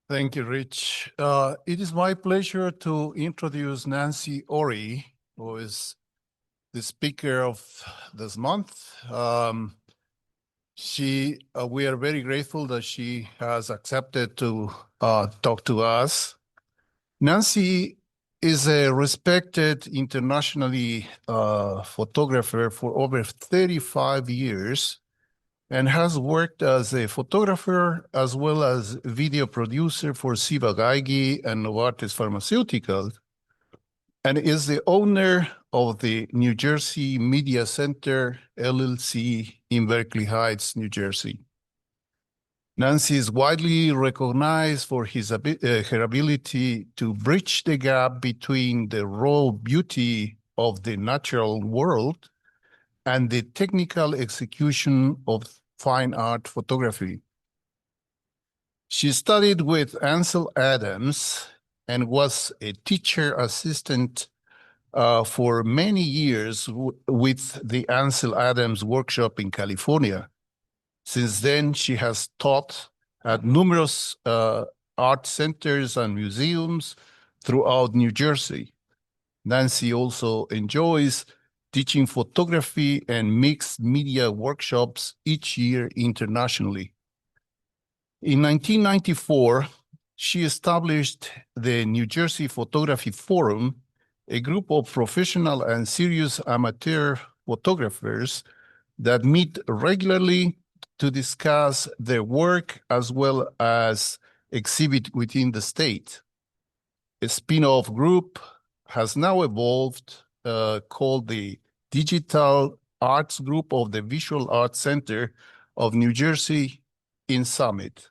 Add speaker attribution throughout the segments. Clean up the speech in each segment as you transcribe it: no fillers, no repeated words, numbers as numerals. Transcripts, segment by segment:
Speaker 1: Thank you, Rich. It is my pleasure to introduce Nancy Ori, who is the speaker of this month. We are very grateful that she has accepted to talk to us. Nancy is a respected internationally photographer for over 35 years and has worked as a photographer as well as video producer for Ciba-Geigy and Novartis Pharmaceuticals, and is the owner of the New Jersey Media Center, LLC, in Berkeley Heights, New Jersey. Nancy is widely recognized for her ability to bridge the gap between the raw beauty of the natural world and the technical execution of fine art photography. She studied with Ansel Adams and was a teacher assistant for many years with the Ansel Adams Workshop in California. Since then, she has taught at numerous art centers and museums throughout New Jersey. Nancy also enjoys teaching photography and mixed media workshops each year internationally. In 1994, she established the New Jersey Photography Forum, a group of professional and serious amateur photographers that meet regularly to discuss their work as well as exhibit within the state. A spin-off group has now evolved called the Digital Arts Group of the Visual Arts Center of New Jersey in Summit.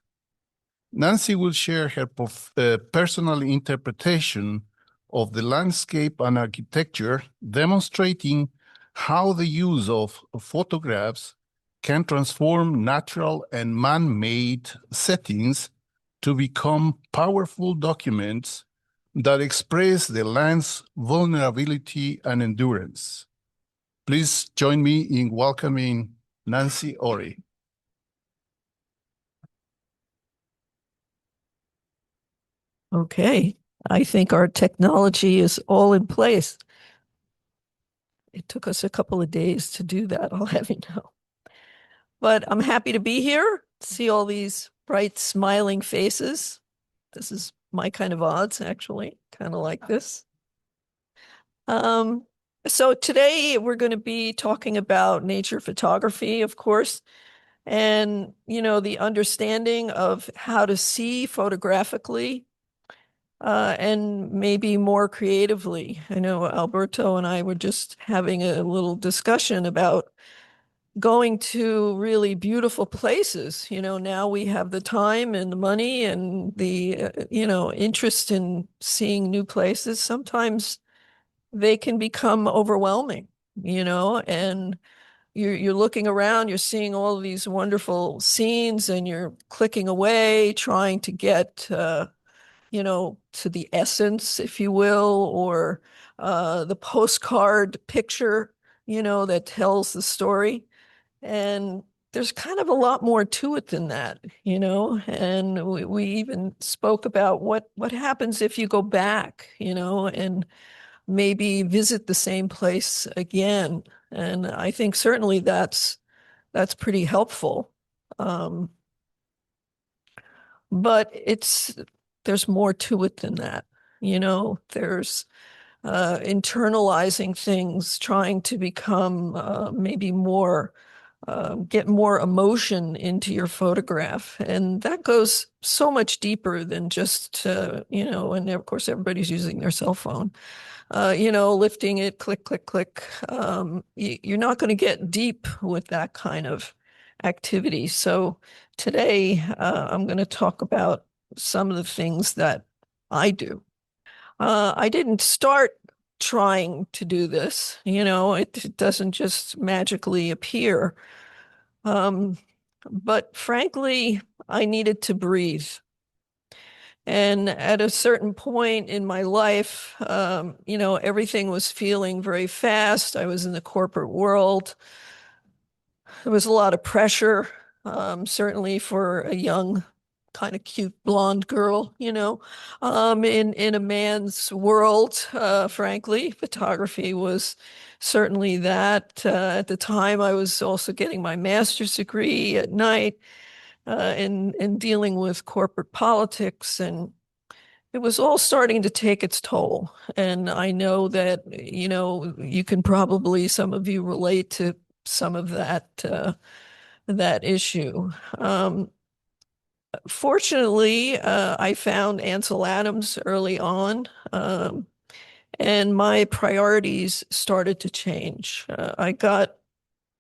Speaker 1: Nancy will share her personal interpretation of the landscape and architecture, demonstrating how the use of photographs can transform natural and man-made settings to become powerful documents that express the land's vulnerability and endurance. Please join me in welcoming Nancy Ori.
Speaker 2: Okay, I think our technology is all in place. It took us a couple of days to do that, I'll have you know. But I'm happy to be here, see all these bright, smiling faces. This is my kind of odds, actually, kind of like this. So today we're going to be talking about nature photography, of course, and, the understanding of how to see photographically and maybe more creatively. I know Alberto and I were just having a little discussion about going to really beautiful places. Now we have the time and the money and the, interest in seeing new places. Sometimes they can become overwhelming, and you're looking around, you're seeing all of these wonderful scenes and you're clicking away, trying to get, to the essence, if you will, or the postcard picture, that tells the story. And there's kind of a lot more to it than that, and we even spoke about what happens if you go back, and maybe visit the same place again. And I think certainly that's pretty helpful. But there's more to it than that. There's internalizing things, trying to become maybe more, get more emotion into your photograph. And that goes so much deeper than just, and of course everybody's using their cell phone. Lifting it, click, click, click. You're not going to get deep with that kind of activity. So today I'm going to talk about some of the things that I do. I didn't start trying to do this, it doesn't just magically appear. But frankly, I needed to breathe. And at a certain point in my life, everything was feeling very fast. I was in the corporate world. There was a lot of pressure, certainly for a young kind of cute blonde girl, in a man's world. Frankly, photography was certainly that. At the time, I was also getting my master's degree at night, in dealing with corporate politics, and it was all starting to take its toll. And I know that, you can probably, some of you relate to some of that issue. Fortunately, I found Ansel Adams early on, and my priorities started to change. I got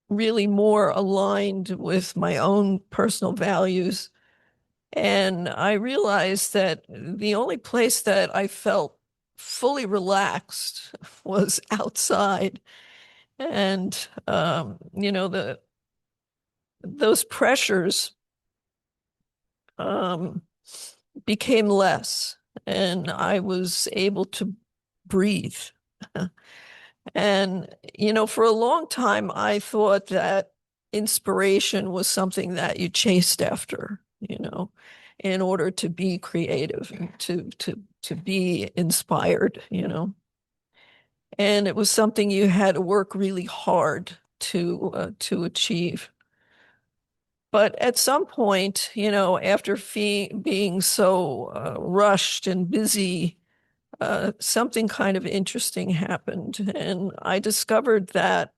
Speaker 2: really more aligned with my own personal values. And I realized that the only place that I felt fully relaxed was outside. And, those pressures um, became less, and I was able to breathe. And, for a long time, I thought that inspiration was something that you chased after, in order to be creative, to be inspired. And it was something you had to work really hard to achieve. But at some point, after being so rushed and busy, something kind of interesting happened. And I discovered that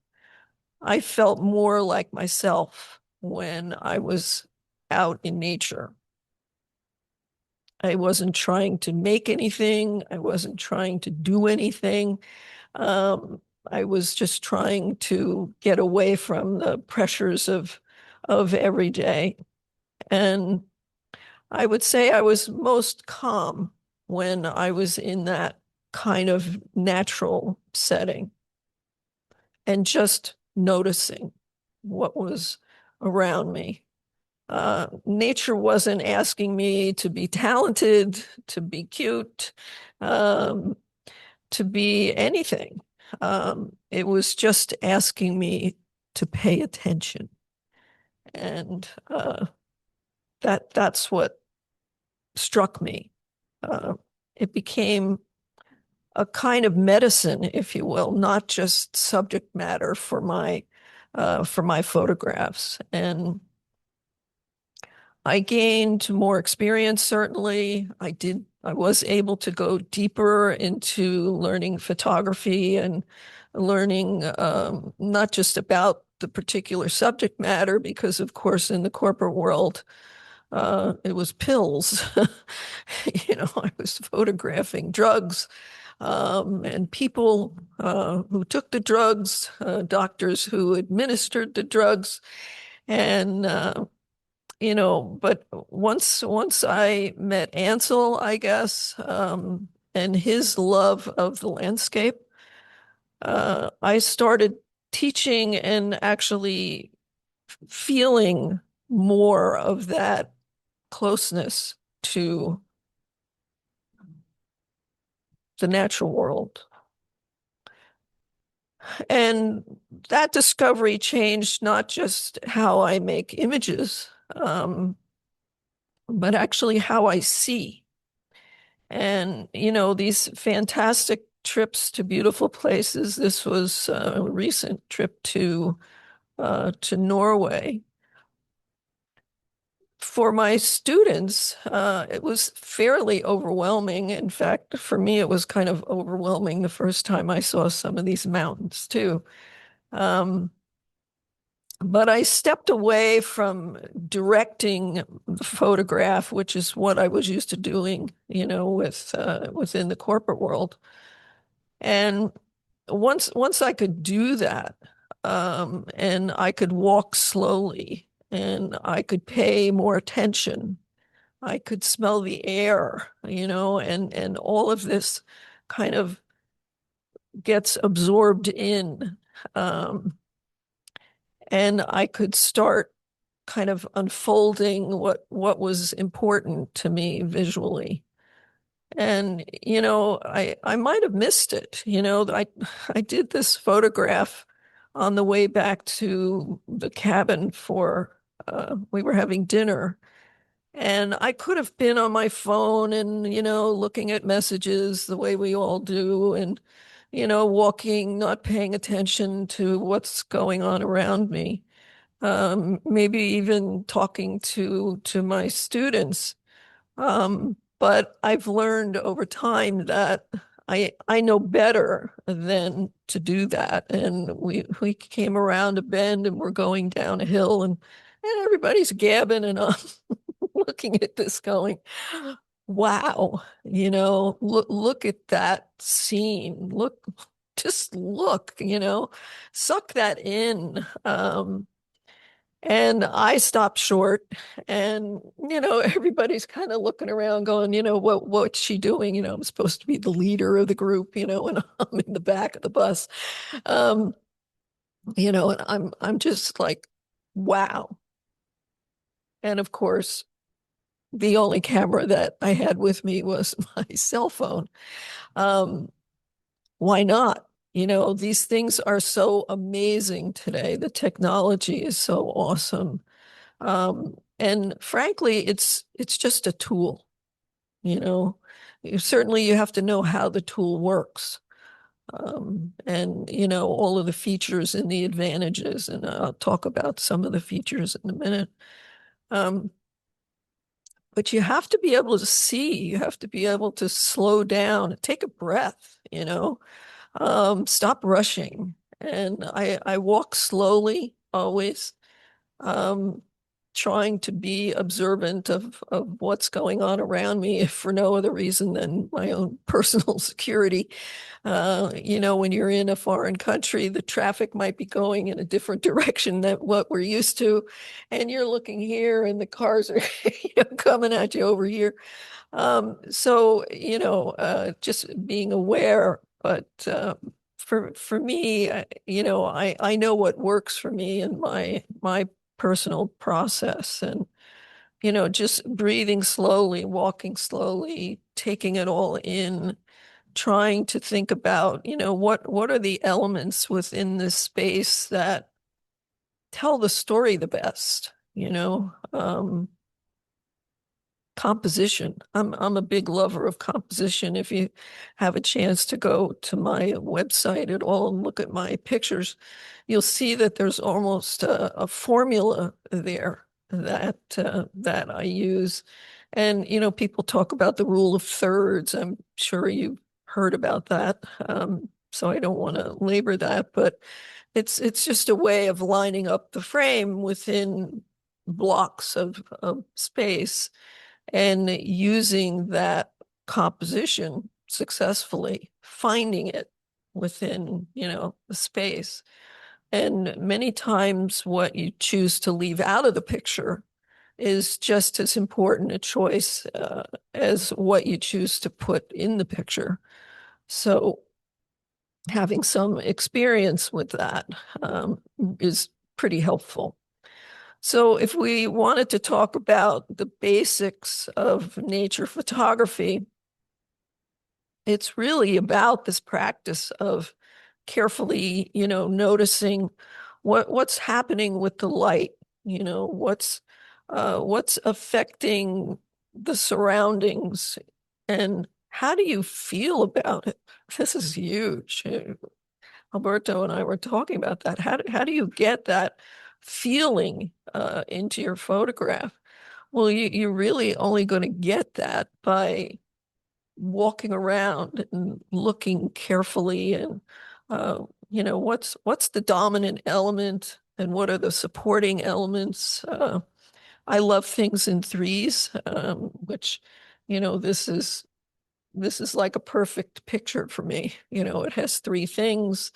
Speaker 2: I felt more like myself when I was out in nature. I wasn't trying to make anything. I wasn't trying to do anything. Um, I was just trying to get away from the pressures of every day. And I would say I was most calm when I was in that kind of natural setting and just noticing what was around me. Nature wasn't asking me to be talented, to be cute, um, to be anything. It was just asking me to pay attention. And that's what struck me. Uh, it became a kind of medicine, if you will, not just subject matter for my photographs. And I gained more experience, certainly. I was able to go deeper into learning photography and learning not just about the particular subject matter, because of course in the corporate world, it was pills. I was photographing drugs, and people who took the drugs, doctors who administered the drugs, and but once I met Ansel, I guess, and his love of the landscape, I started teaching and actually feeling more of that closeness to the natural world. And that discovery changed not just how I make images, but actually how I see. And, these fantastic trips to beautiful places. This was a recent trip to Norway. For my students, it was fairly overwhelming. In fact, for me, it was kind of overwhelming the first time I saw some of these mountains too. Um, but I stepped away from directing the photograph, which is what I was used to doing, within the corporate world. And once I could do that, and I could walk slowly, and I could pay more attention, I could smell the air, and all of this kind of gets absorbed in. And I could start kind of unfolding what was important to me visually. And, I might have missed it. I did this photograph on the way back to the cabin we were having dinner. And I could have been on my phone and, looking at messages the way we all do and, walking, not paying attention to what's going on around me. Maybe even talking to my students. But I've learned over time that I know better than to do that. And we came around a bend and we're going down a hill and everybody's gabbing and I'm looking at this going, wow, look at that scene. Just look, suck that in. And I stopped short and, everybody's kind of looking around going, what's she doing? I'm supposed to be the leader of the group, and I'm in the back of the bus. Um, and I'm just like, wow. And of course, the only camera that I had with me was my cell phone. Um, why not? These things are so amazing today. The technology is so awesome. And frankly, it's just a tool, you know. Certainly you have to know how the tool works. And all of the features and the advantages, and I'll talk about some of the features in a minute. Um, but you have to be able to see, you have to be able to slow down, take a breath, stop rushing. And I walk slowly always. Um, trying to be observant of what's going on around me, if for no other reason than my own personal security. When you're in a foreign country, the traffic might be going in a different direction than what we're used to. And you're looking here and the cars are coming at you over here. Just being aware, but for me, I know what works for me and my personal process, and just breathing slowly, walking slowly, taking it all in, trying to think about what are the elements within this space that tell the story the best. Composition. I'm a big lover of composition. If you have a chance to go to my website at all and look at my pictures, you'll see that there's almost a formula there that I use. And people talk about the rule of thirds. I'm sure you've heard about that. So I don't want to labor that, but it's just a way of lining up the frame within blocks of space and using that composition successfully, finding it within, the space. And many times what you choose to leave out of the picture is just as important a choice as what you choose to put in the picture. So having some experience with that is pretty helpful. So if we wanted to talk about the basics of nature photography, it's really about this practice of carefully, noticing what's happening with the light, what's affecting the surroundings, and how do you feel about it? This is huge. Alberto and I were talking about that. How do you get that feeling into your photograph? Well, you're really only going to get that by walking around and looking carefully and what's the dominant element and what are the supporting elements. I love things in threes, which this is like a perfect picture for me. It has three things.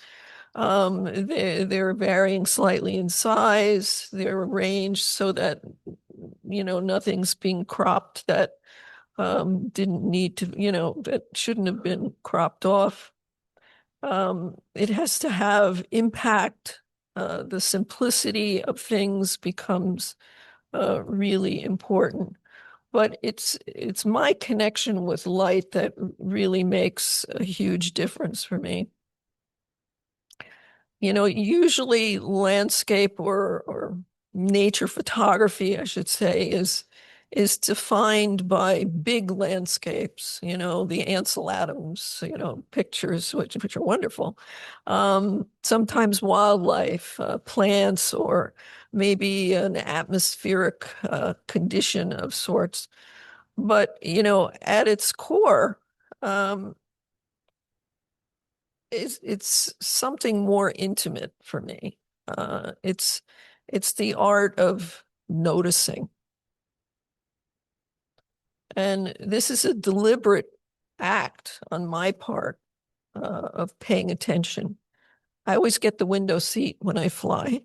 Speaker 2: They're varying slightly in size. They're arranged so that nothing's being cropped that didn't need to, that shouldn't have been cropped off. It has to have impact. The simplicity of things becomes really important. But it's my connection with light that really makes a huge difference for me. Usually landscape or nature photography, I should say, is defined by big landscapes, the Ansel Adams, pictures, which are wonderful. Sometimes wildlife, plants, or maybe an atmospheric condition of sorts. But, at its core, it's something more intimate for me. It's the art of noticing. And this is a deliberate act on my part of paying attention. I always get the window seat when I fly,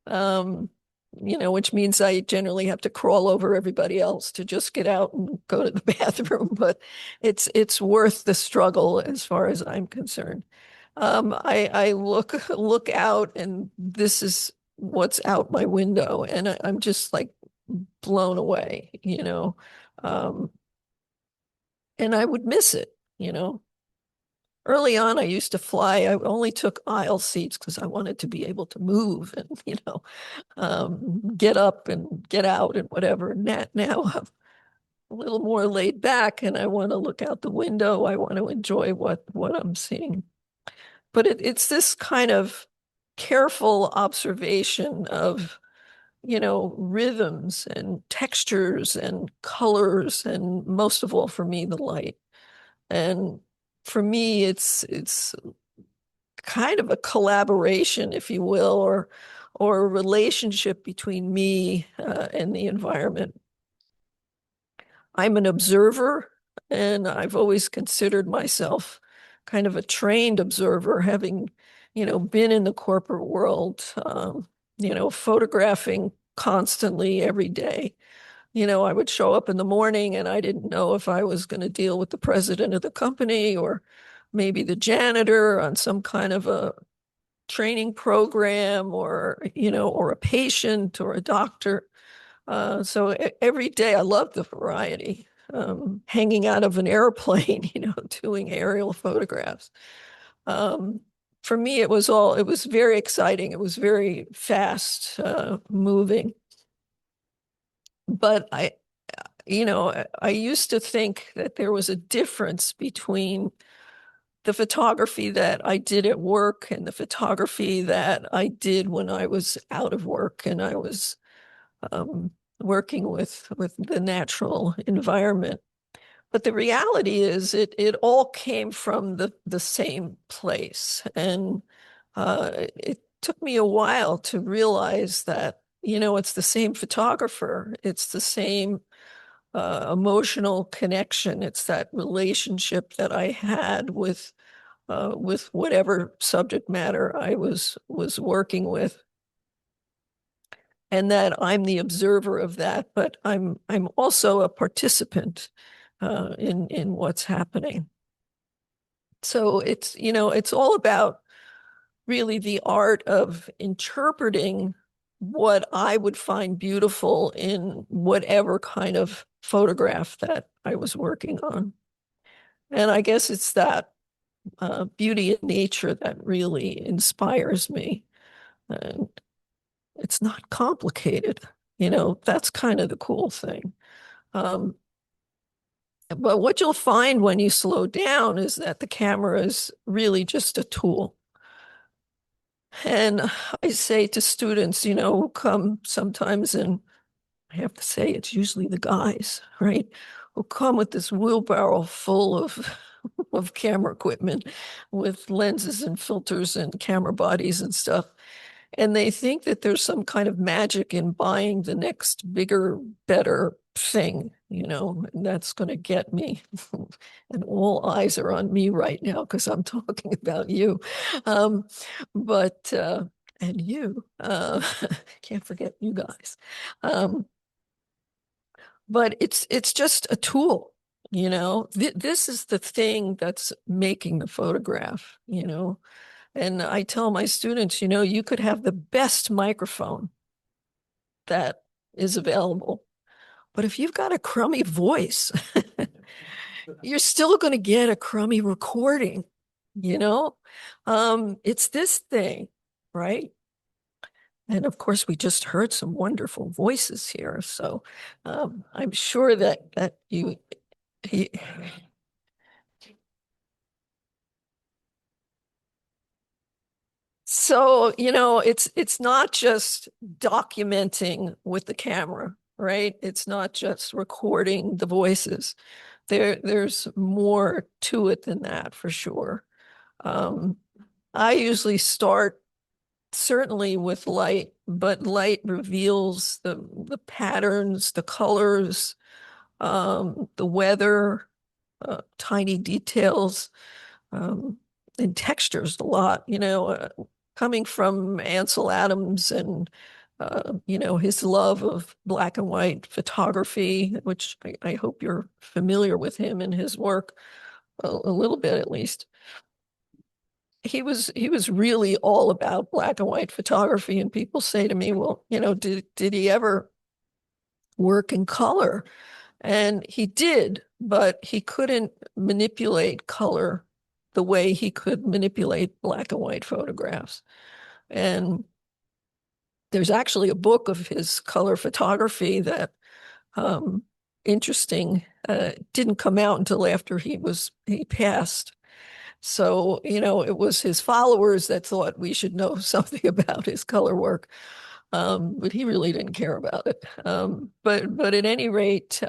Speaker 2: um, which means I generally have to crawl over everybody else to just get out and go to the bathroom. But it's worth the struggle as far as I'm concerned. I look out, and this is what's out my window, and I'm just like blown away, um, and I would miss it, Early on, I used to fly. I only took aisle seats because I wanted to be able to move and, get up and get out and whatever. And now I'm a little more laid back, and I want to look out the window. I want to enjoy what I'm seeing. But it's this kind of careful observation of, rhythms and textures and colors, and most of all for me, the light. And for me, it's kind of a collaboration, if you will, or a relationship between me and the environment. I'm an observer, and I've always considered myself kind of a trained observer, having, been in the corporate world, photographing constantly every day. I would show up in the morning and I didn't know if I was going to deal with the president of the company or maybe the janitor on some kind of a training program, or a patient or a doctor. So every day I love the variety. Hanging out of an airplane, doing aerial photographs. For me, it was very exciting. It was very fast moving. But I used to think that there was a difference between the photography that I did at work and the photography that I did when I was out of work and I was working with the natural environment. But the reality is it all came from the same place. And it took me a while to realize that, it's the same photographer. It's the same emotional connection. It's that relationship that I had with whatever subject matter I was working with, and that I'm the observer of that, but I'm also a participant in what's happening. So it's all about really the art of interpreting what I would find beautiful in whatever kind of photograph that I was working on. And I guess it's that beauty in nature that really inspires me. And it's not complicated. That's kind of the cool thing. Um, but what you'll find when you slow down is that the camera is really just a tool. And I say to students, who come sometimes, and I have to say it's usually the guys, right, who come with this wheelbarrow full of camera equipment with lenses and filters and camera bodies and stuff. And they think that there's some kind of magic in buying the next bigger, better thing, and that's going to get me. And all eyes are on me right now because I'm talking about you. Um, and you, can't forget you guys. But it's just a tool, this is the thing that's making the photograph, And I tell my students, you could have the best microphone that is available, but if you've got a crummy voice, you're still going to get a crummy recording, It's this thing, right? And of course, we just heard some wonderful voices here. So I'm sure that he, so, it's not just documenting with the camera, right? It's not just recording the voices. There's more to it than that for sure. Um, I usually start certainly with light, but light reveals the patterns, the colors, the weather, tiny details, um, and textures a lot. Coming from Ansel Adams and his love of black and white photography, which I hope you're familiar with him and his work a little bit at least. He was really all about black and white photography, and people say to me, well, did he ever work in color? And he did, but he couldn't manipulate color the way he could manipulate black and white photographs. And there's actually a book of his color photography that interesting didn't come out until after he passed. So, it was his followers that thought we should know something about his color work. But he really didn't care about it. But at any rate,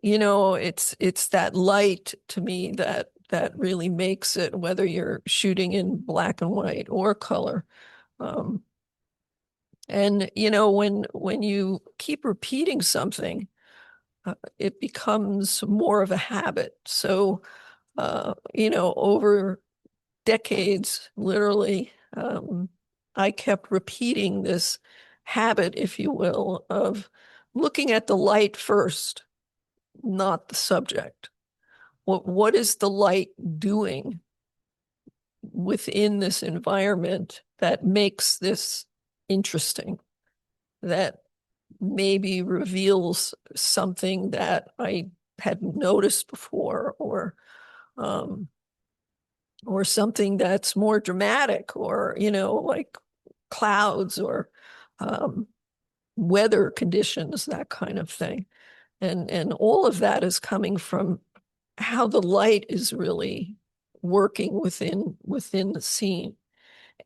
Speaker 2: it's that light to me that really makes it, whether you're shooting in black and white or color. Um, and when you keep repeating something, it becomes more of a habit. So over decades, literally, I kept repeating this habit, if you will, of looking at the light first, not the subject. What is the light doing within this environment that makes this interesting, that maybe reveals something that I hadn't noticed before, or something that's more dramatic, or like clouds or weather conditions, that kind of thing. And all of that is coming from how the light is really working within the scene.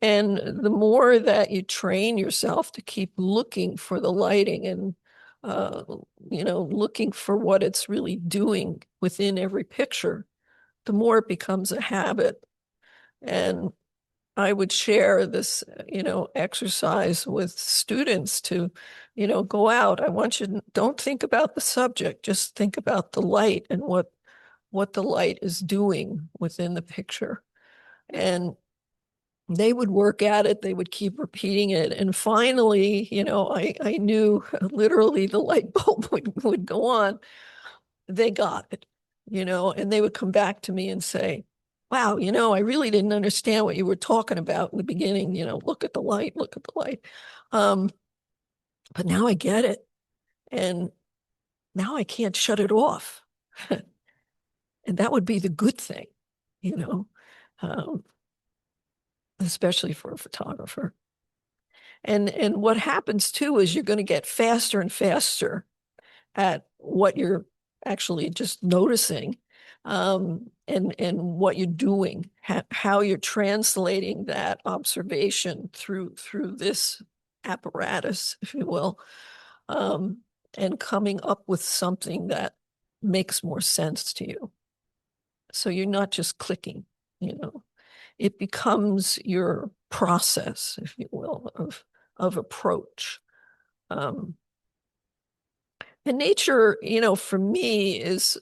Speaker 2: And the more that you train yourself to keep looking for the lighting and looking for what it's really doing within every picture, the more it becomes a habit. And I would share this, exercise with students to, go out. I want you to don't think about the subject, just think about the light and what the light is doing within the picture. And they would work at it, they would keep repeating it. And finally, I knew literally the light bulb would go on. They got it, and they would come back to me and say, wow, I really didn't understand what you were talking about in the beginning, look at the light, look at the light. But now I get it. And now I can't shut it off. And that would be the good thing, you know, um, especially for a photographer. And what happens too is you're going to get faster and faster at what you're actually just noticing, and what you're doing, how you're translating that observation through this apparatus, if you will, and coming up with something that makes more sense to you. So you're not just clicking, it becomes your process, if you will, of approach. And nature, for me, is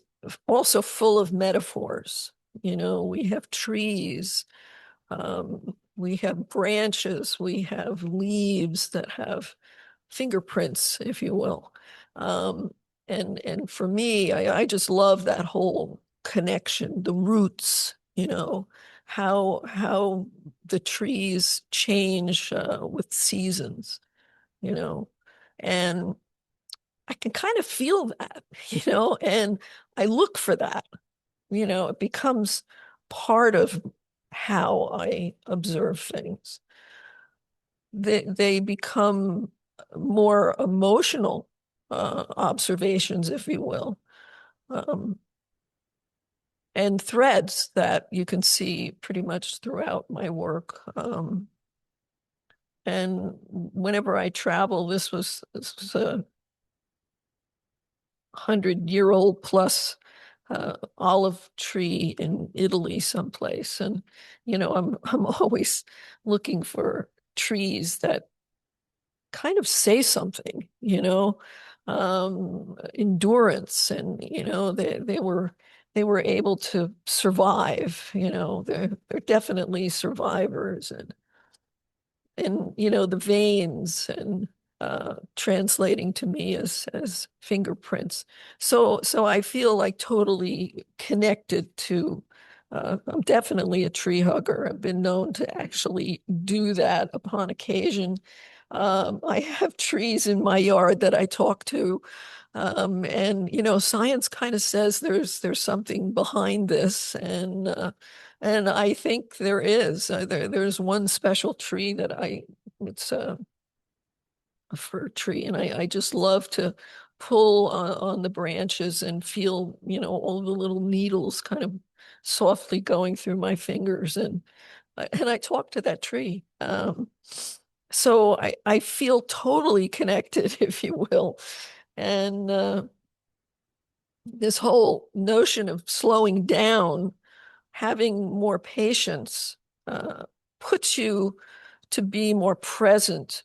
Speaker 2: also full of metaphors. We have trees, we have branches, we have leaves that have fingerprints, if you will. And for me, I just love that whole connection, the roots, how the trees change with seasons, and I can kind of feel that, and I look for that, it becomes part of how I observe things. they become more emotional observations, if you will, and threads that you can see pretty much throughout my work. And whenever I travel, this was a 100-year-old plus olive tree in Italy someplace. And, I'm always looking for trees that kind of say something, endurance, and, they were able to survive, they're definitely survivors. And the veins and translating to me as fingerprints. So I feel like totally connected to. I'm definitely a tree hugger. I've been known to actually do that upon occasion. I have trees in my yard that I talk to. And science kind of says there's something behind this, and I think there is. There's one special tree that it's a fir tree, and I just love to pull on the branches and feel, all the little needles kind of softly going through my fingers, and I talk to that tree. So I feel totally connected, if you will. And this whole notion of slowing down, having more patience, puts you to be more present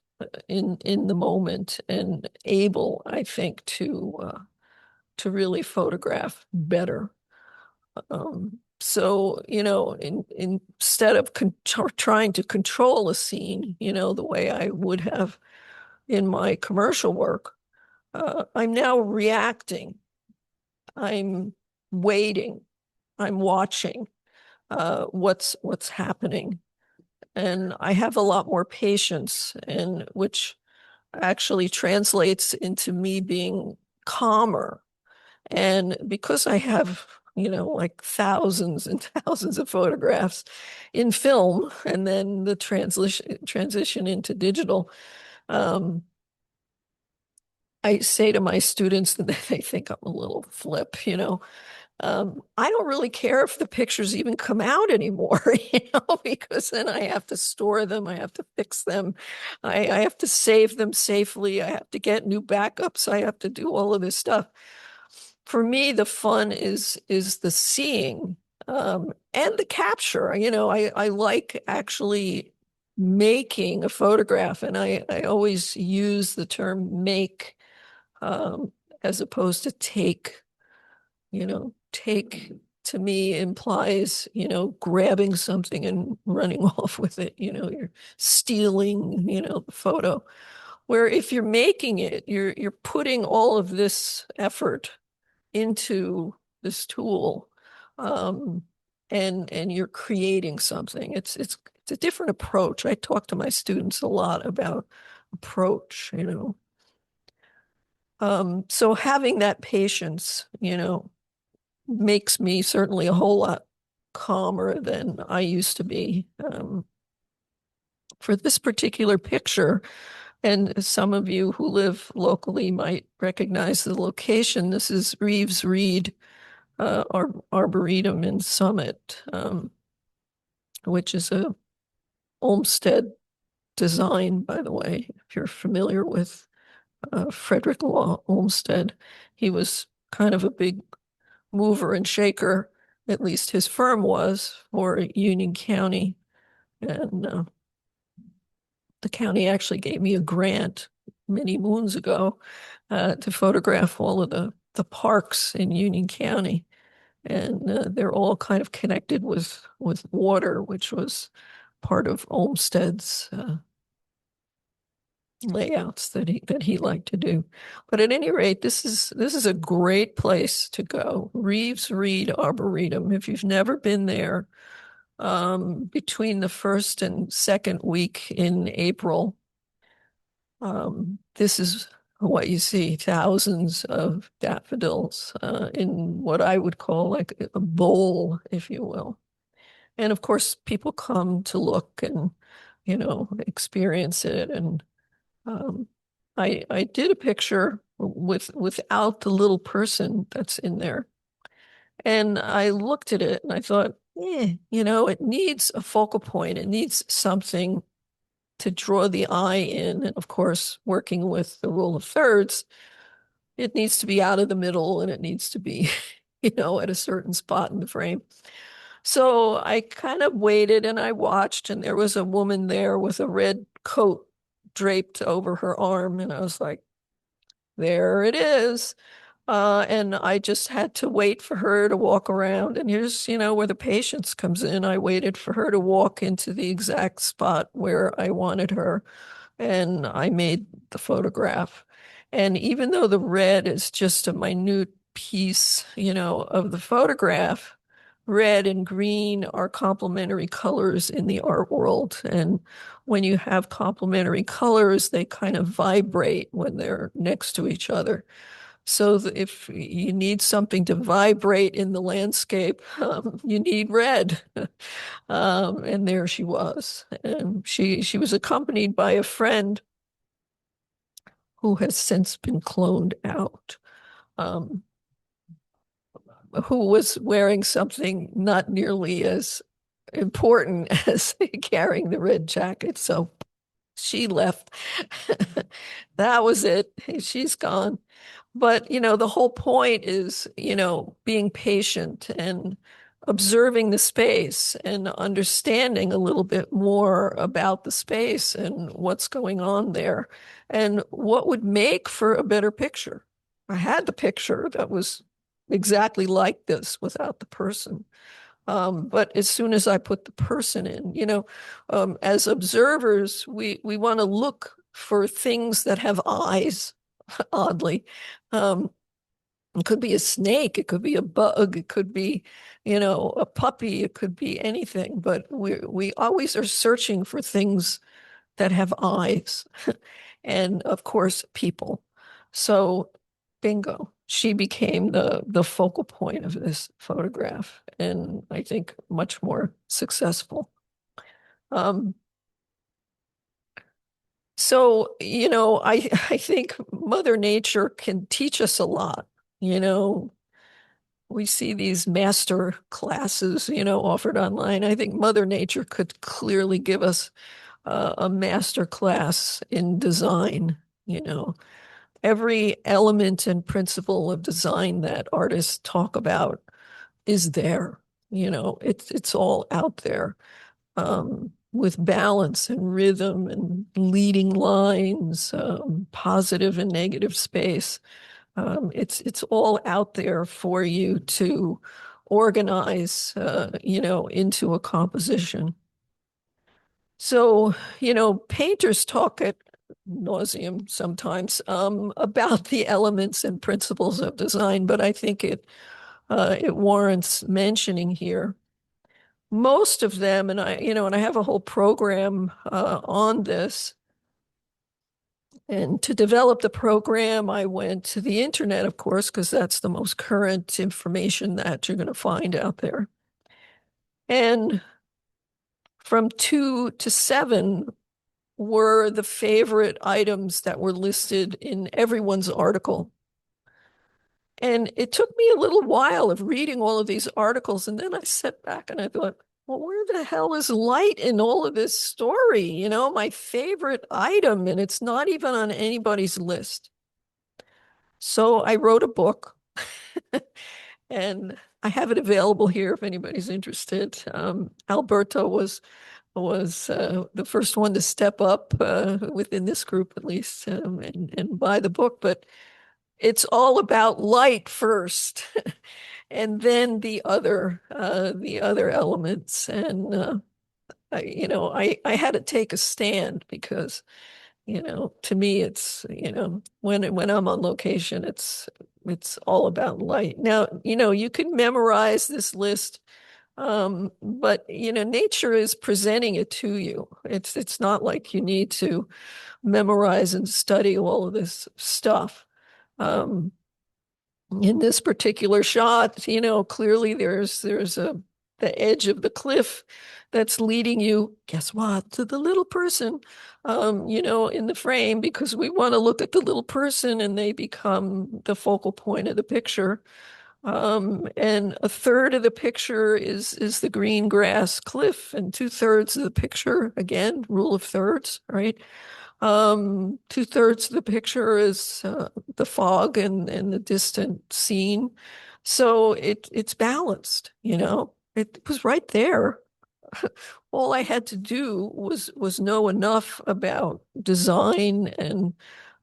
Speaker 2: in the moment and able, I think, to really photograph better. So, instead of trying to control a scene, the way I would have in my commercial work, I'm now reacting. I'm waiting. I'm watching what's happening, and I have a lot more patience, and which actually translates into me being calmer. And because I have, like thousands and thousands of photographs in film, and then the transition into digital, um, I say to my students that they think I'm a little flip, I don't really care if the pictures even come out anymore, because then I have to store them, I have to fix them, I have to save them safely, I have to get new backups, I have to do all of this stuff. For me, the fun is the seeing, and the capture. I like actually making a photograph, and I always use the term make, as opposed to take. Take to me implies, grabbing something and running off with it. You're stealing, the photo. Where if you're making it, you're putting all of this effort into this tool, um, and you're creating something. It's a different approach. I talk to my students a lot about approach. So having that patience, makes me certainly a whole lot calmer than I used to be. For this particular picture, and some of you who live locally might recognize the location. This is Reeves Reed Arboretum in Summit, which is a Olmsted design, by the way. If you're familiar with Frederick Law Olmsted, he was kind of a big mover and shaker, at least his firm was, for Union County. And the county actually gave me a grant many moons ago to photograph all of the parks in Union County. And they're all kind of connected with water, which was part of Olmsted's layouts that he liked to do. But at any rate, this is a great place to go. Reeves Reed Arboretum. If you've never been there, between the first and second week in April, this is what you see: thousands of daffodils in what I would call like a bowl, if you will. And of course, people come to look and experience it. And I did a picture without the little person that's in there. And I looked at it and I thought, it needs a focal point. It needs something to draw the eye in. And of course, working with the rule of thirds, it needs to be out of the middle and it needs to be, at a certain spot in the frame. So I kind of waited and I watched, and there was a woman there with a red coat draped over her arm. And I was like, there it is. And I just had to wait for her to walk around. And here's, where the patience comes in. I waited for her to walk into the exact spot where I wanted her. And I made the photograph. And even though the red is just a minute piece, of the photograph, red and green are complementary colors in the art world. And when you have complementary colors, they kind of vibrate when they're next to each other. So if you need something to vibrate in the landscape, you need red. And there she was. And she was accompanied by a friend who has since been cloned out, who was wearing something not nearly as important as carrying the red jacket. So she left. That was it. She's gone. But, the whole point is, being patient and observing the space and understanding a little bit more about the space and what's going on there and what would make for a better picture. I had the picture that was exactly like this without the person. But as soon as I put the person in, as observers, we want to look for things that have eyes, oddly. Um, it could be a snake, it could be a bug, it could be, a puppy, it could be anything, but we always are searching for things that have eyes. And of course, people. So bingo, she became the focal point of this photograph, and I think much more successful. So, I think Mother Nature can teach us a lot. You know, we see these master classes, offered online. I think Mother Nature could clearly give us a master class in design. Every element and principle of design that artists talk about is there. It's all out there, with balance and rhythm and leading lines, positive and negative space. It's all out there for you to organize, into a composition. So, painters talk at nauseum sometimes, about the elements and principles of design, but I think it warrants mentioning here. Most of them, and I have a whole program on this. And to develop the program, I went to the internet, of course, because that's the most current information that you're going to find out there. And from 2 to 7 were the favorite items that were listed in everyone's article. And it took me a little while of reading all of these articles. And then I sat back and I thought, well, where the hell is light in all of this story? My favorite item, and it's not even on anybody's list. So I wrote a book and I have it available here if anybody's interested. Alberto was the first one to step up within this group, at least, and buy the book. But it's all about light first, and then the other elements. And I had to take a stand because to me it's when I'm on location, it's all about light. Now you can memorize this list. But nature is presenting it to you. It's not like you need to memorize and study all of this stuff. In this particular shot, clearly there's a the edge of the cliff that's leading you, guess what, to the little person, in the frame, because we want to look at the little person and they become the focal point of the picture. And a third of the picture is the green grass cliff, and 2/3 of the picture, again, rule of thirds, right? 2/3 of the picture is the fog and the distant scene. So it's balanced, It was right there. All I had to do was know enough about design and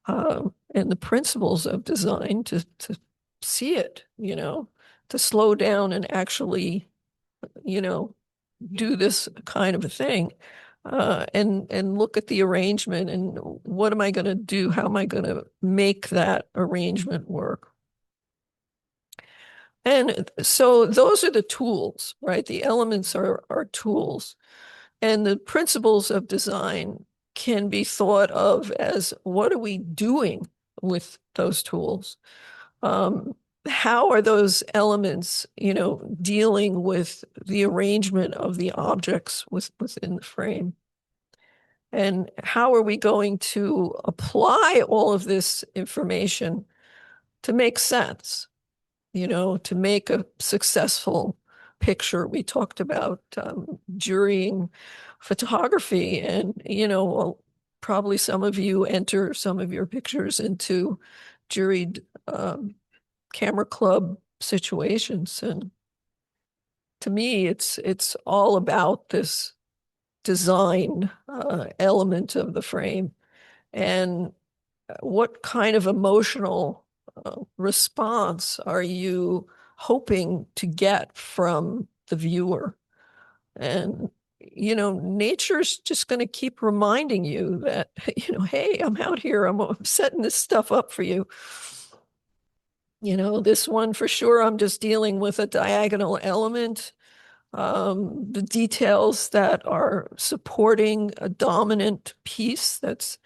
Speaker 2: the principles of design to see it, to slow down and actually, you know, do this kind of a thing. And look at the arrangement and what am I going to do? How am I going to make that arrangement work? And so those are the tools, right? The elements are tools. And the principles of design can be thought of as what are we doing with those tools? How are those elements, dealing with the arrangement of the objects within the frame? And how are we going to apply all of this information to make sense, to make a successful picture? We talked about jurying photography, and, well, probably some of you enter some of your pictures into juried camera club situations. And to me, it's all about this design element of the frame and what kind of emotional response are you hoping to get from the viewer? And, nature's just going to keep reminding you that, hey, I'm out here, I'm setting this stuff up for you. This one for sure, I'm just dealing with a diagonal element. The details that are supporting a dominant piece that's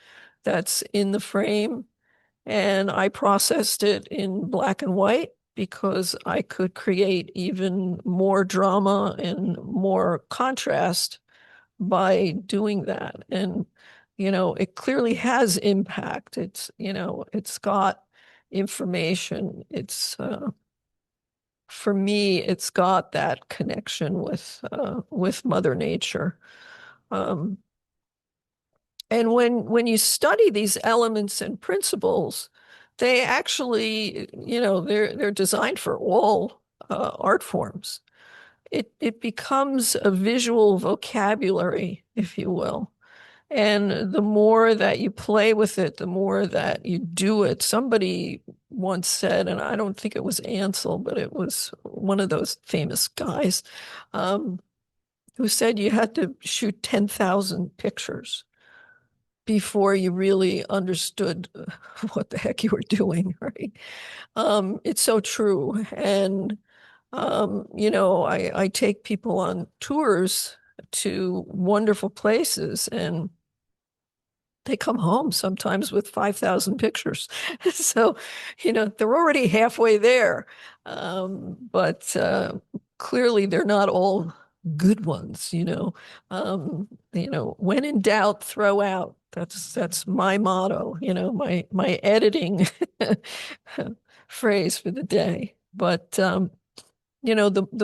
Speaker 2: in the frame. And I processed it in black and white because I could create even more drama and more contrast by doing that. And, it clearly has impact. It's got information. For me, it's got that connection with Mother Nature. And when you study these elements and principles, they actually, they're designed for all art forms. It becomes a visual vocabulary, if you will. And the more that you play with it, the more that you do it. Somebody once said, and I don't think it was Ansel, but it was one of those famous guys, who said you had to shoot 10,000 pictures before you really understood what the heck you were doing, right? It's so true. And, I take people on tours to wonderful places, and they come home sometimes with 5,000 pictures. So, they're already halfway there. But clearly they're not all good ones, when in doubt, throw out. That's my motto, my editing phrase for the day. But the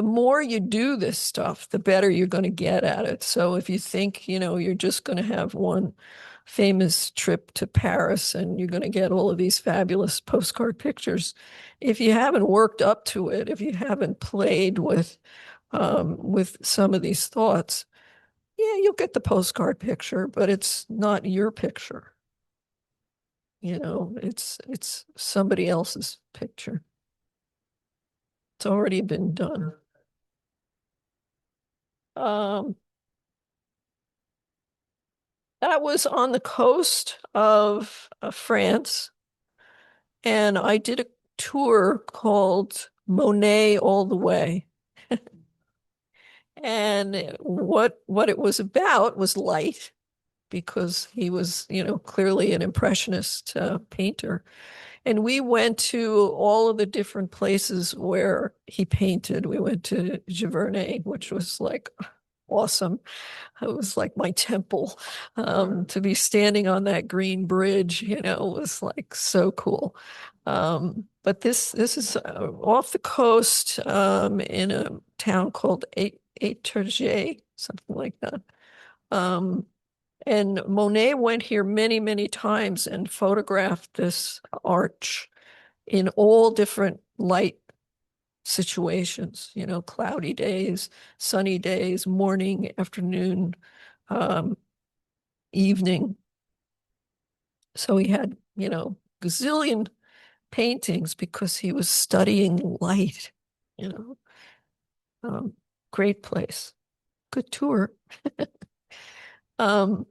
Speaker 2: more you do this stuff, the better you're going to get at it. So if you think, you're just going to have one famous trip to Paris and you're going to get all of these fabulous postcard pictures, if you haven't worked up to it, if you haven't played with some of these thoughts, yeah, you'll get the postcard picture, but it's not your picture. It's somebody else's picture. It's already been done. That was on the coast of France, and I did a tour called Monet All the Way. And what it was about was light. because he was, clearly an impressionist painter. And we went to all of the different places where he painted. We went to Giverny, which was like awesome. It was like my temple. To be standing on that green bridge, was like so cool. But this is off the coast, in a town called Étranger, something like that. And Monet went here many, many times and photographed this arch in all different light situations, cloudy days, sunny days, morning, afternoon, evening. So he had, gazillion paintings because he was studying light, you know. Great place, good tour. Um,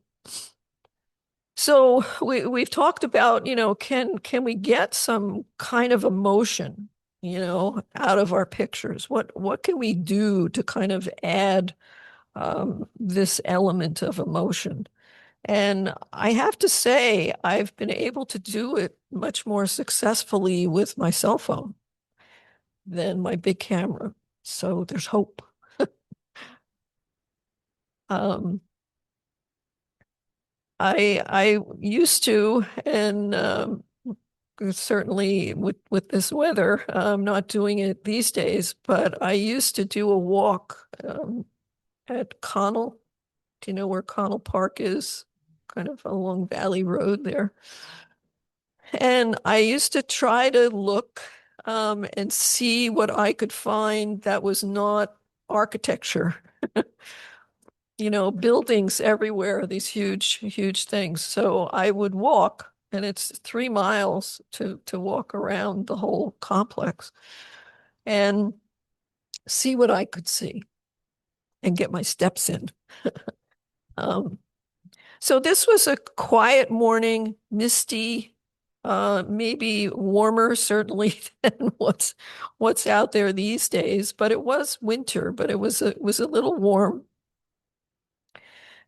Speaker 2: so we've talked about, can we get some kind of emotion, out of our pictures? What can we do to kind of add this element of emotion? And I have to say, I've been able to do it much more successfully with my cell phone than my big camera. So there's hope. Um, I used to, and certainly with this weather, I'm not doing it these days, but I used to do a walk at Connell. Do you know where Connell Park is? Kind of along Valley Road there. And I used to try to look and see what I could find that was not architecture. Buildings everywhere, these huge, huge things. So I would walk, and it's 3 miles to walk around the whole complex and see what I could see and get my steps in. Um, so this was a quiet morning, misty, maybe warmer certainly than what's out there these days, but it was winter, but it was a little warm.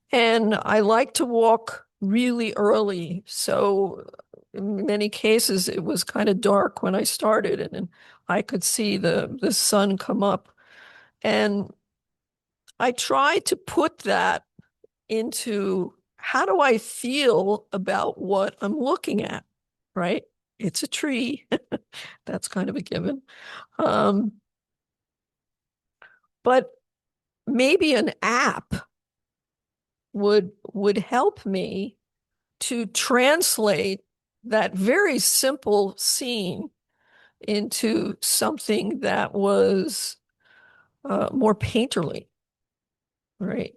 Speaker 2: And I like to walk really early. So in many cases, it was kind of dark when I started, and I could see the sun come up. And I try to put that into how do I feel about what I'm looking at, right? It's a tree. That's kind of a given. Um, but maybe an app would help me to translate that very simple scene into something that was more painterly, right?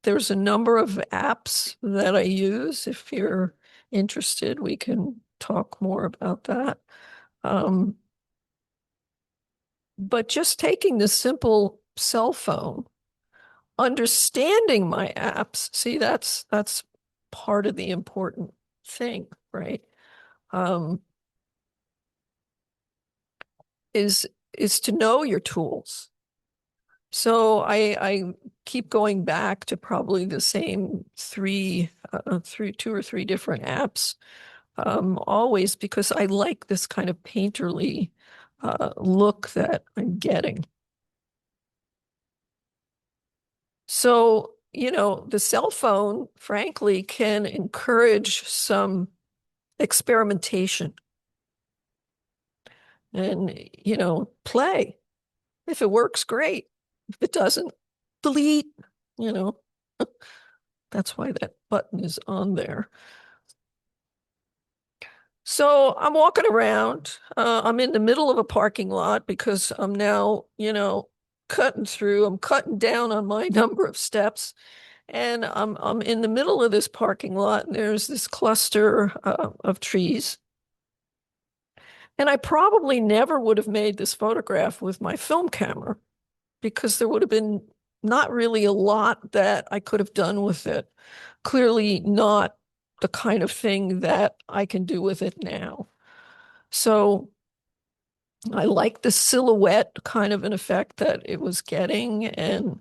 Speaker 2: There's a number of apps that I use. If you're interested, we can talk more about that. But just taking the simple cell phone, understanding my apps, see, that's part of the important thing, right? Um, is to know your tools. So I keep going back to probably the same two or three different apps, always because I like this kind of painterly look that I'm getting. So, the cell phone, frankly, can encourage some experimentation and, play. If it works, great. If it doesn't, delete, you know. That's why that button is on there. So I'm walking around. I'm in the middle of a parking lot because I'm now, cutting through. I'm cutting down on my number of steps. And I'm in the middle of this parking lot, and there's this cluster of trees. And I probably never would have made this photograph with my film camera because there would have been not really a lot that I could have done with it. Clearly not the kind of thing that I can do with it now. So I like the silhouette kind of an effect that it was getting, and,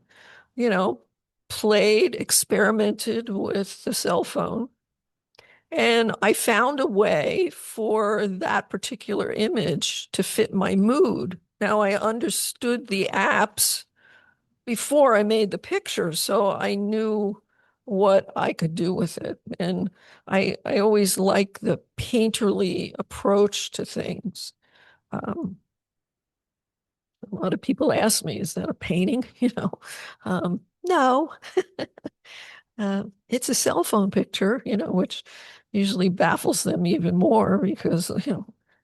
Speaker 2: experimented with the cell phone, and I found a way for that particular image to fit my mood. Now, I understood the apps before I made the picture, so I knew what I could do with it. And I always like the painterly approach to things. A lot of people ask me, is that a painting? No. It's a cell phone picture, which usually baffles them even more because,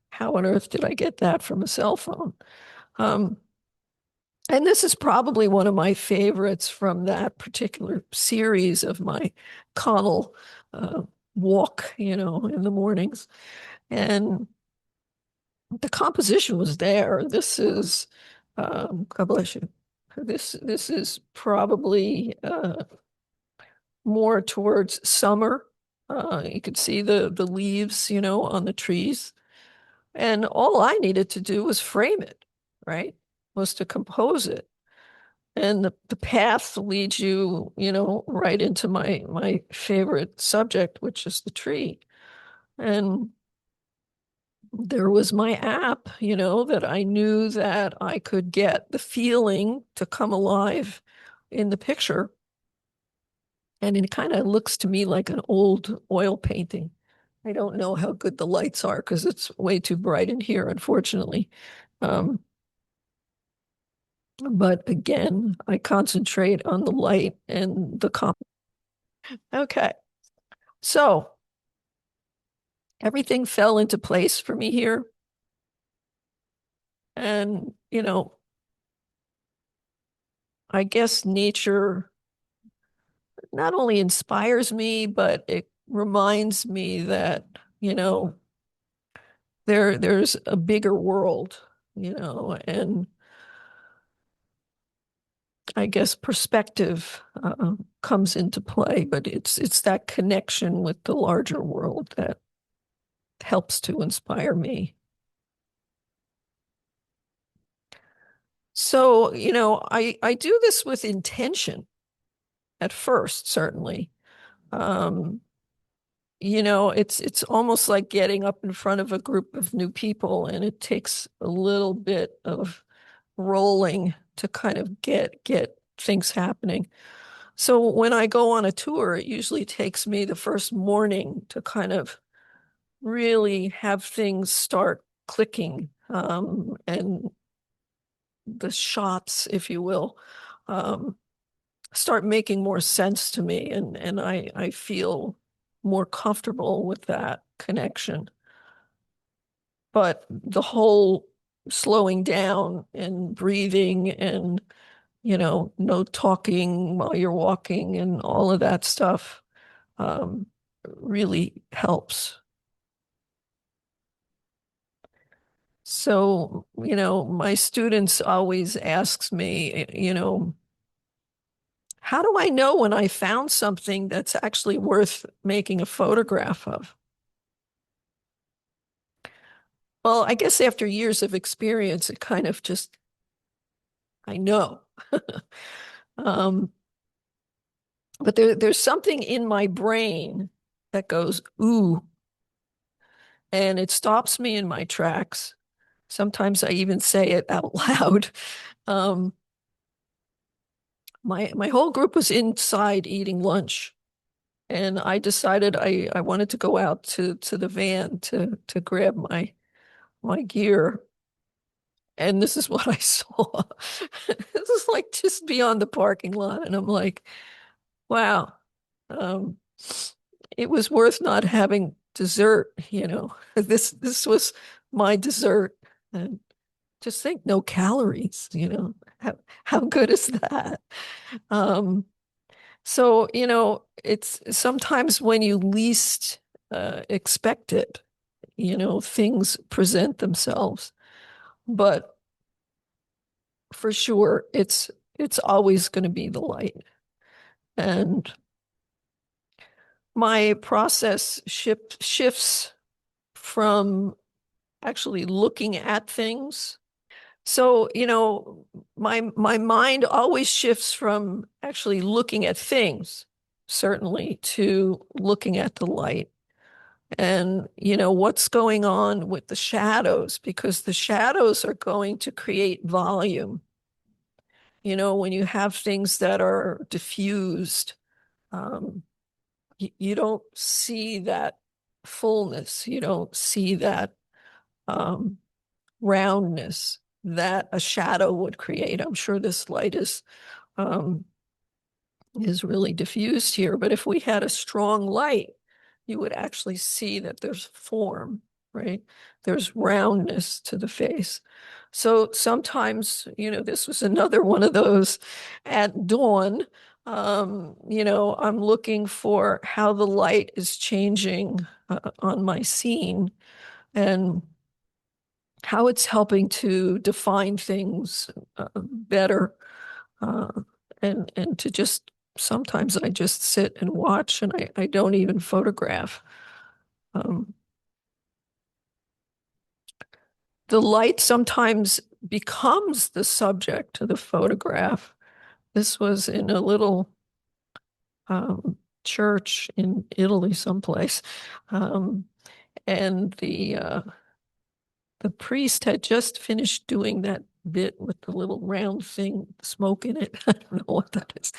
Speaker 2: how on earth did I get that from a cell phone? And this is probably one of my favorites from that particular series of my Connell walk, in the mornings. And the composition was there. This is, God bless you. This is probably more towards summer. You could see the leaves, on the trees. And all I needed to do was frame it, right? Was to compose it. And the path leads you, right into my favorite subject, which is the tree. And there was my app, that I knew that I could get the feeling to come alive in the picture. And it kind of looks to me like an old oil painting. I don't know how good the lights are because it's way too bright in here, unfortunately. But again, I concentrate on the light and the comp. Okay. So everything fell into place for me here. And, I guess nature not only inspires me, but it reminds me that, there's a bigger world, and I guess perspective comes into play, but it's that connection with the larger world that helps to inspire me. So, I do this with intention at first, certainly. It's almost like getting up in front of a group of new people, and it takes a little bit of rolling to kind of get things happening. So when I go on a tour, it usually takes me the first morning to kind of really have things start clicking, and the shots, if you will, start making more sense to me, and I feel more comfortable with that connection. But the whole slowing down and breathing and, no talking while you're walking and all of that stuff really helps. So, my students always asks me, how do I know when I found something that's actually worth making a photograph of? Well, I guess after years of experience, it kind of just, I know. But there's something in my brain that goes, ooh, and it stops me in my tracks. Sometimes I even say it out loud. My whole group was inside eating lunch, and I decided I wanted to go out to the van to grab my gear. And this is what I saw. This is like just beyond the parking lot. And I'm like, wow, it was worth not having dessert, This was my dessert. And just think, no calories, how good is that? So, it's sometimes when you least expect it, things present themselves. But for sure, it's always going to be the light. And my process shifts from actually looking at things. So, my mind always shifts from actually looking at things, certainly, to looking at the light. And, what's going on with the shadows, because the shadows are going to create volume. When you have things that are diffused, um, you don't see that fullness. You don't see that um, roundness that a shadow would create. I'm sure this light um, is really diffused here, but if we had a strong light, you would actually see that there's form, right? There's roundness to the face. So sometimes, this was another one of those at dawn. I'm looking for how the light is changing on my scene and how it's helping to define things better, uh, and to just sometimes I just sit and watch and I don't even photograph. Um, the light sometimes becomes the subject of the photograph. This was in a little church in Italy, someplace, um, and the priest had just finished doing that bit with the little round thing, smoke in it. I don't know what that is.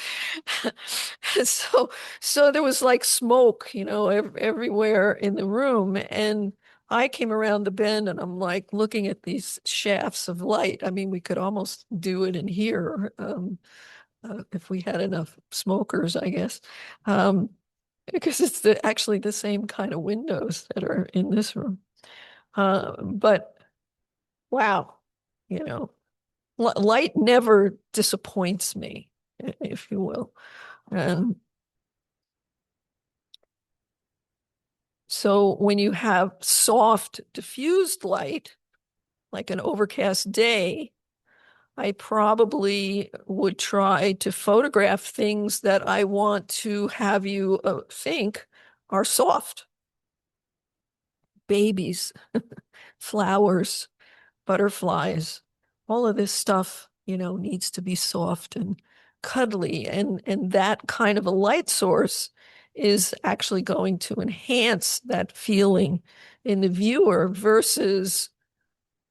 Speaker 2: So there was like smoke, everywhere in the room. And I came around the bend and I'm like looking at these shafts of light. I mean, we could almost do it in here if we had enough smokers, I guess. Because it's actually the same kind of windows that are in this room. But wow, you know, light never disappoints me, if you will. And so when you have soft, diffused light, like an overcast day, I probably would try to photograph things that I want to have you think are soft. Babies, flowers, butterflies, all of this stuff, needs to be soft and cuddly. And that kind of a light source is actually going to enhance that feeling in the viewer versus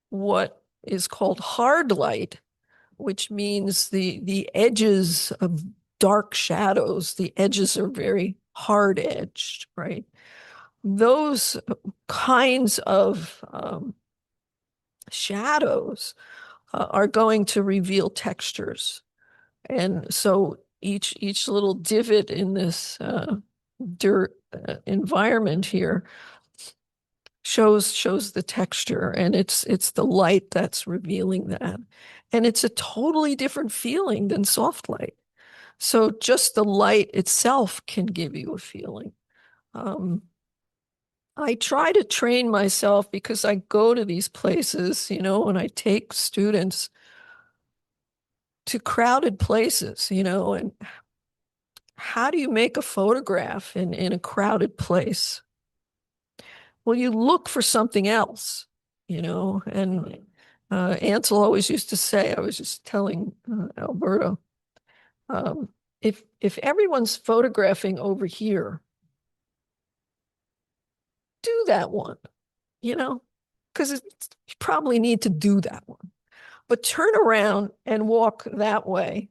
Speaker 2: what is called hard light, which means the edges of dark shadows, the edges are very hard edged, right? Those kinds of shadows are going to reveal textures. And so each little divot in this dirt environment here shows the texture, and it's the light that's revealing that. And it's a totally different feeling than soft light. So just the light itself can give you a feeling. I try to train myself because I go to these places, and I take students to crowded places, and how do you make a photograph in a crowded place? Well, you look for something else, and Ansel always used to say, I was just telling Alberto, um, if everyone's photographing over here, do that one, because you probably need to do that one. But turn around and walk that way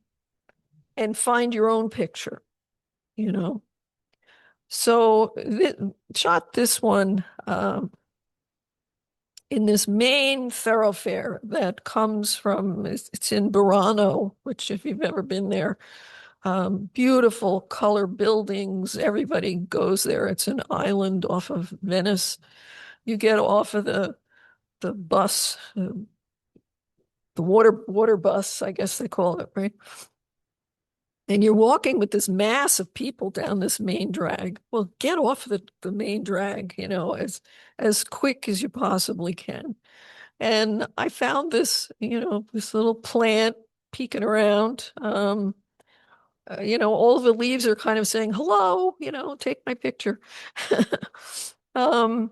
Speaker 2: and find your own picture, you know. So shot this one in this main thoroughfare that comes from, it's in Burano, which if you've ever been there, beautiful color buildings. Everybody goes there. It's an island off of Venice. You get off of the bus, the water bus, I guess they call it, right? And you're walking with this mass of people down this main drag. Well, get off the main drag, as quick as you possibly can. And I found this, this little plant peeking around. All the leaves are kind of saying, hello, take my picture. um,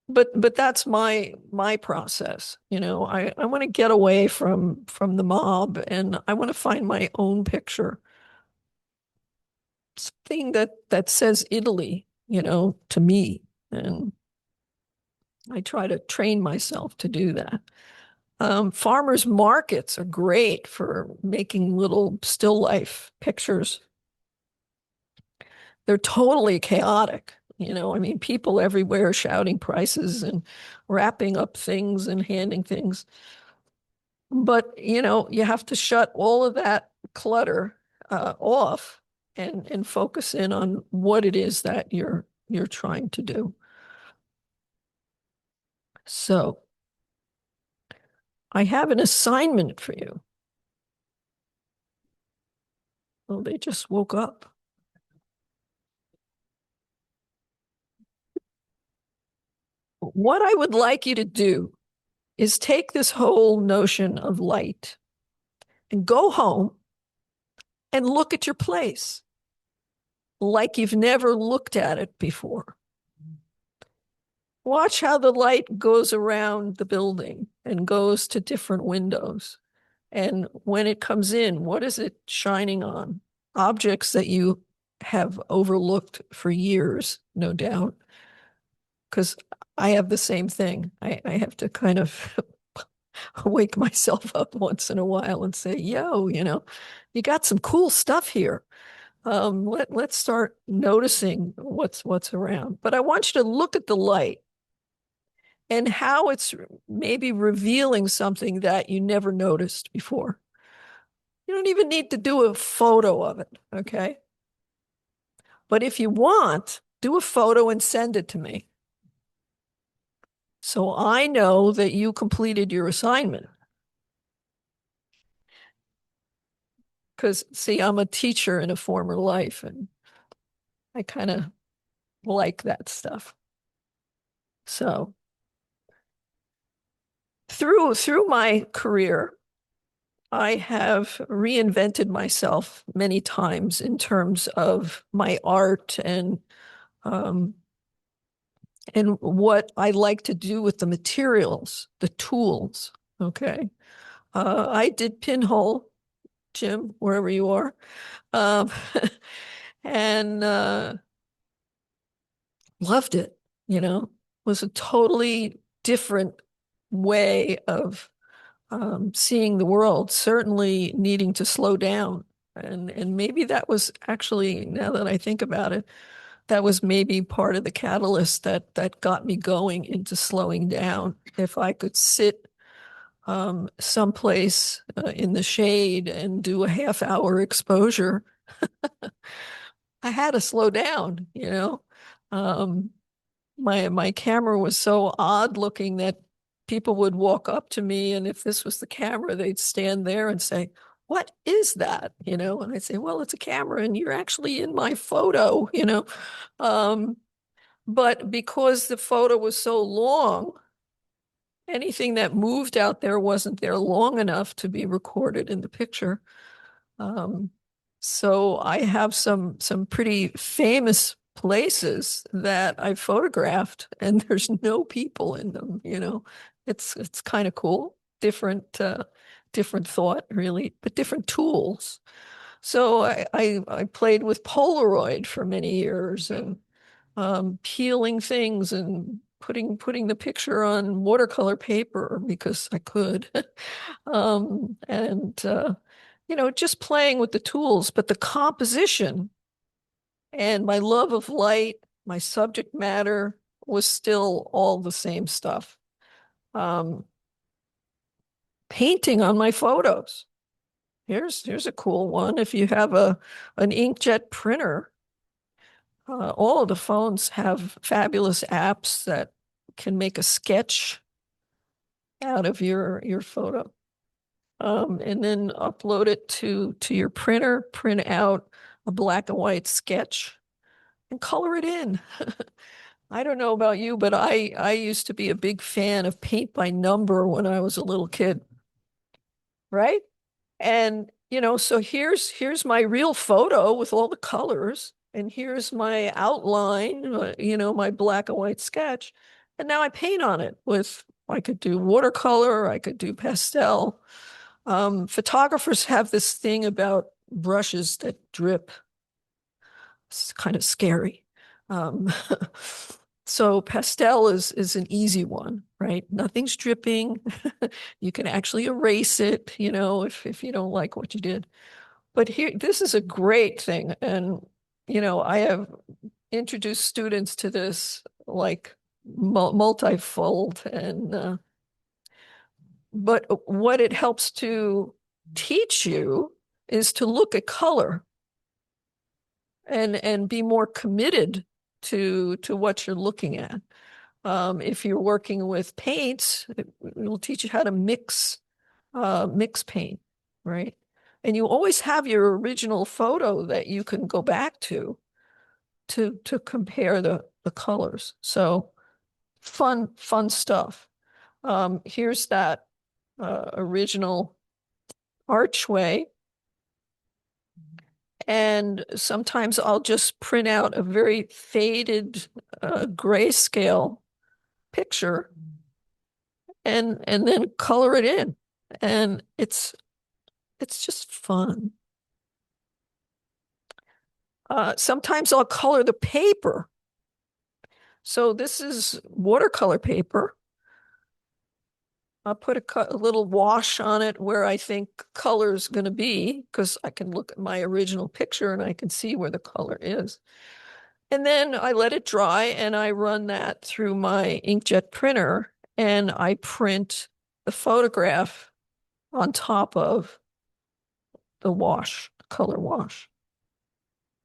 Speaker 2: but that's my process. I want to get away from the mob, and I want to find my own picture. Something that says Italy, to me. And I try to train myself to do that. Farmers markets are great for making little still life pictures. They're totally chaotic. I mean, people everywhere shouting prices and wrapping up things and handing things. But, you have to shut all of that clutter off and focus in on what it is that you're trying to do. So I have an assignment for you. Well, they just woke up. What I would like you to do is take this whole notion of light and go home and look at your place like you've never looked at it before. Watch how the light goes around the building and goes to different windows. And when it comes in, what is it shining on? Objects that you have overlooked for years, no doubt. Because I have the same thing. I have to kind of wake myself up once in a while and say, yo, you got some cool stuff here. Let's start noticing what's around. But I want you to look at the light and how it's maybe revealing something that you never noticed before. You don't even need to do a photo of it, okay? But if you want, do a photo and send it to me. So I know that you completed your assignment. Because, see, I'm a teacher in a former life, and I kind of like that stuff. So through my career, I have reinvented myself many times in terms of my art and what I like to do with the materials, the tools. Okay. I did pinhole, Jim, wherever you are. Um, and loved it, was a totally different way of seeing the world, certainly needing to slow down. And maybe that was actually, now that I think about it, that was maybe part of the catalyst that got me going into slowing down. If I could sit someplace in the shade and do a half-hour exposure, I had to slow down, Um, my camera was so odd looking that people would walk up to me, and if this was the camera, they'd stand there and say, "What is that?" And I'd say, "Well, it's a camera, and you're actually in my photo." Um, but because the photo was so long, anything that moved out there wasn't there long enough to be recorded in the picture. Um, so I have some pretty famous places that I photographed, and there's no people in them. It's kind of cool. Different thought, really, but different tools. So I played with Polaroid for many years, and peeling things and putting the picture on watercolor paper because I could. And just playing with the tools, but the composition and my love of light, my subject matter was still all the same stuff. Painting on my photos. Here's a cool one. If you have an inkjet printer, all of the phones have fabulous apps that can make a sketch out of your photo. And then upload it to your printer, print out a black and white sketch and color it in. I don't know about you, but I used to be a big fan of paint by number when I was a little kid. Right? And so here's my real photo with all the colors, and here's my outline, my black and white sketch. And now I paint on it with, I could do watercolor, I could do pastel. Photographers have this thing about brushes that drip. It's kind of scary. Um, so pastel is an easy one, right? Nothing's dripping. You can actually erase it, if you don't like what you did. But here, this is a great thing. And, I have introduced students to this like multifold but what it helps to teach you is to look at color and be more committed to what you're looking at. If you're working with paints, it will teach you how to mix paint, right? And you always have your original photo that you can go back to compare the colors. So fun stuff. Here's that original archway. And sometimes I'll just print out a very faded grayscale picture and then color it in. And it's just fun. Sometimes I'll color the paper. So this is watercolor paper. I'll put a little wash on it where I think color is going to be, because I can look at my original picture and I can see where the color is. And then I let it dry and I run that through my inkjet printer and I print the photograph on top of the wash, color wash.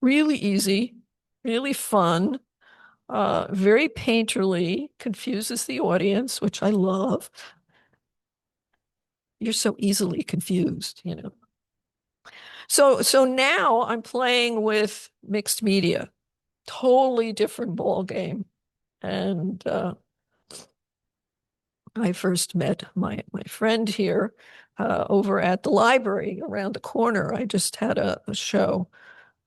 Speaker 2: Really easy, really fun, very painterly, confuses the audience, which I love. You're so easily confused, So now I'm playing with mixed media, totally different ball game. And I first met my friend here over at the library around the corner. I just had a show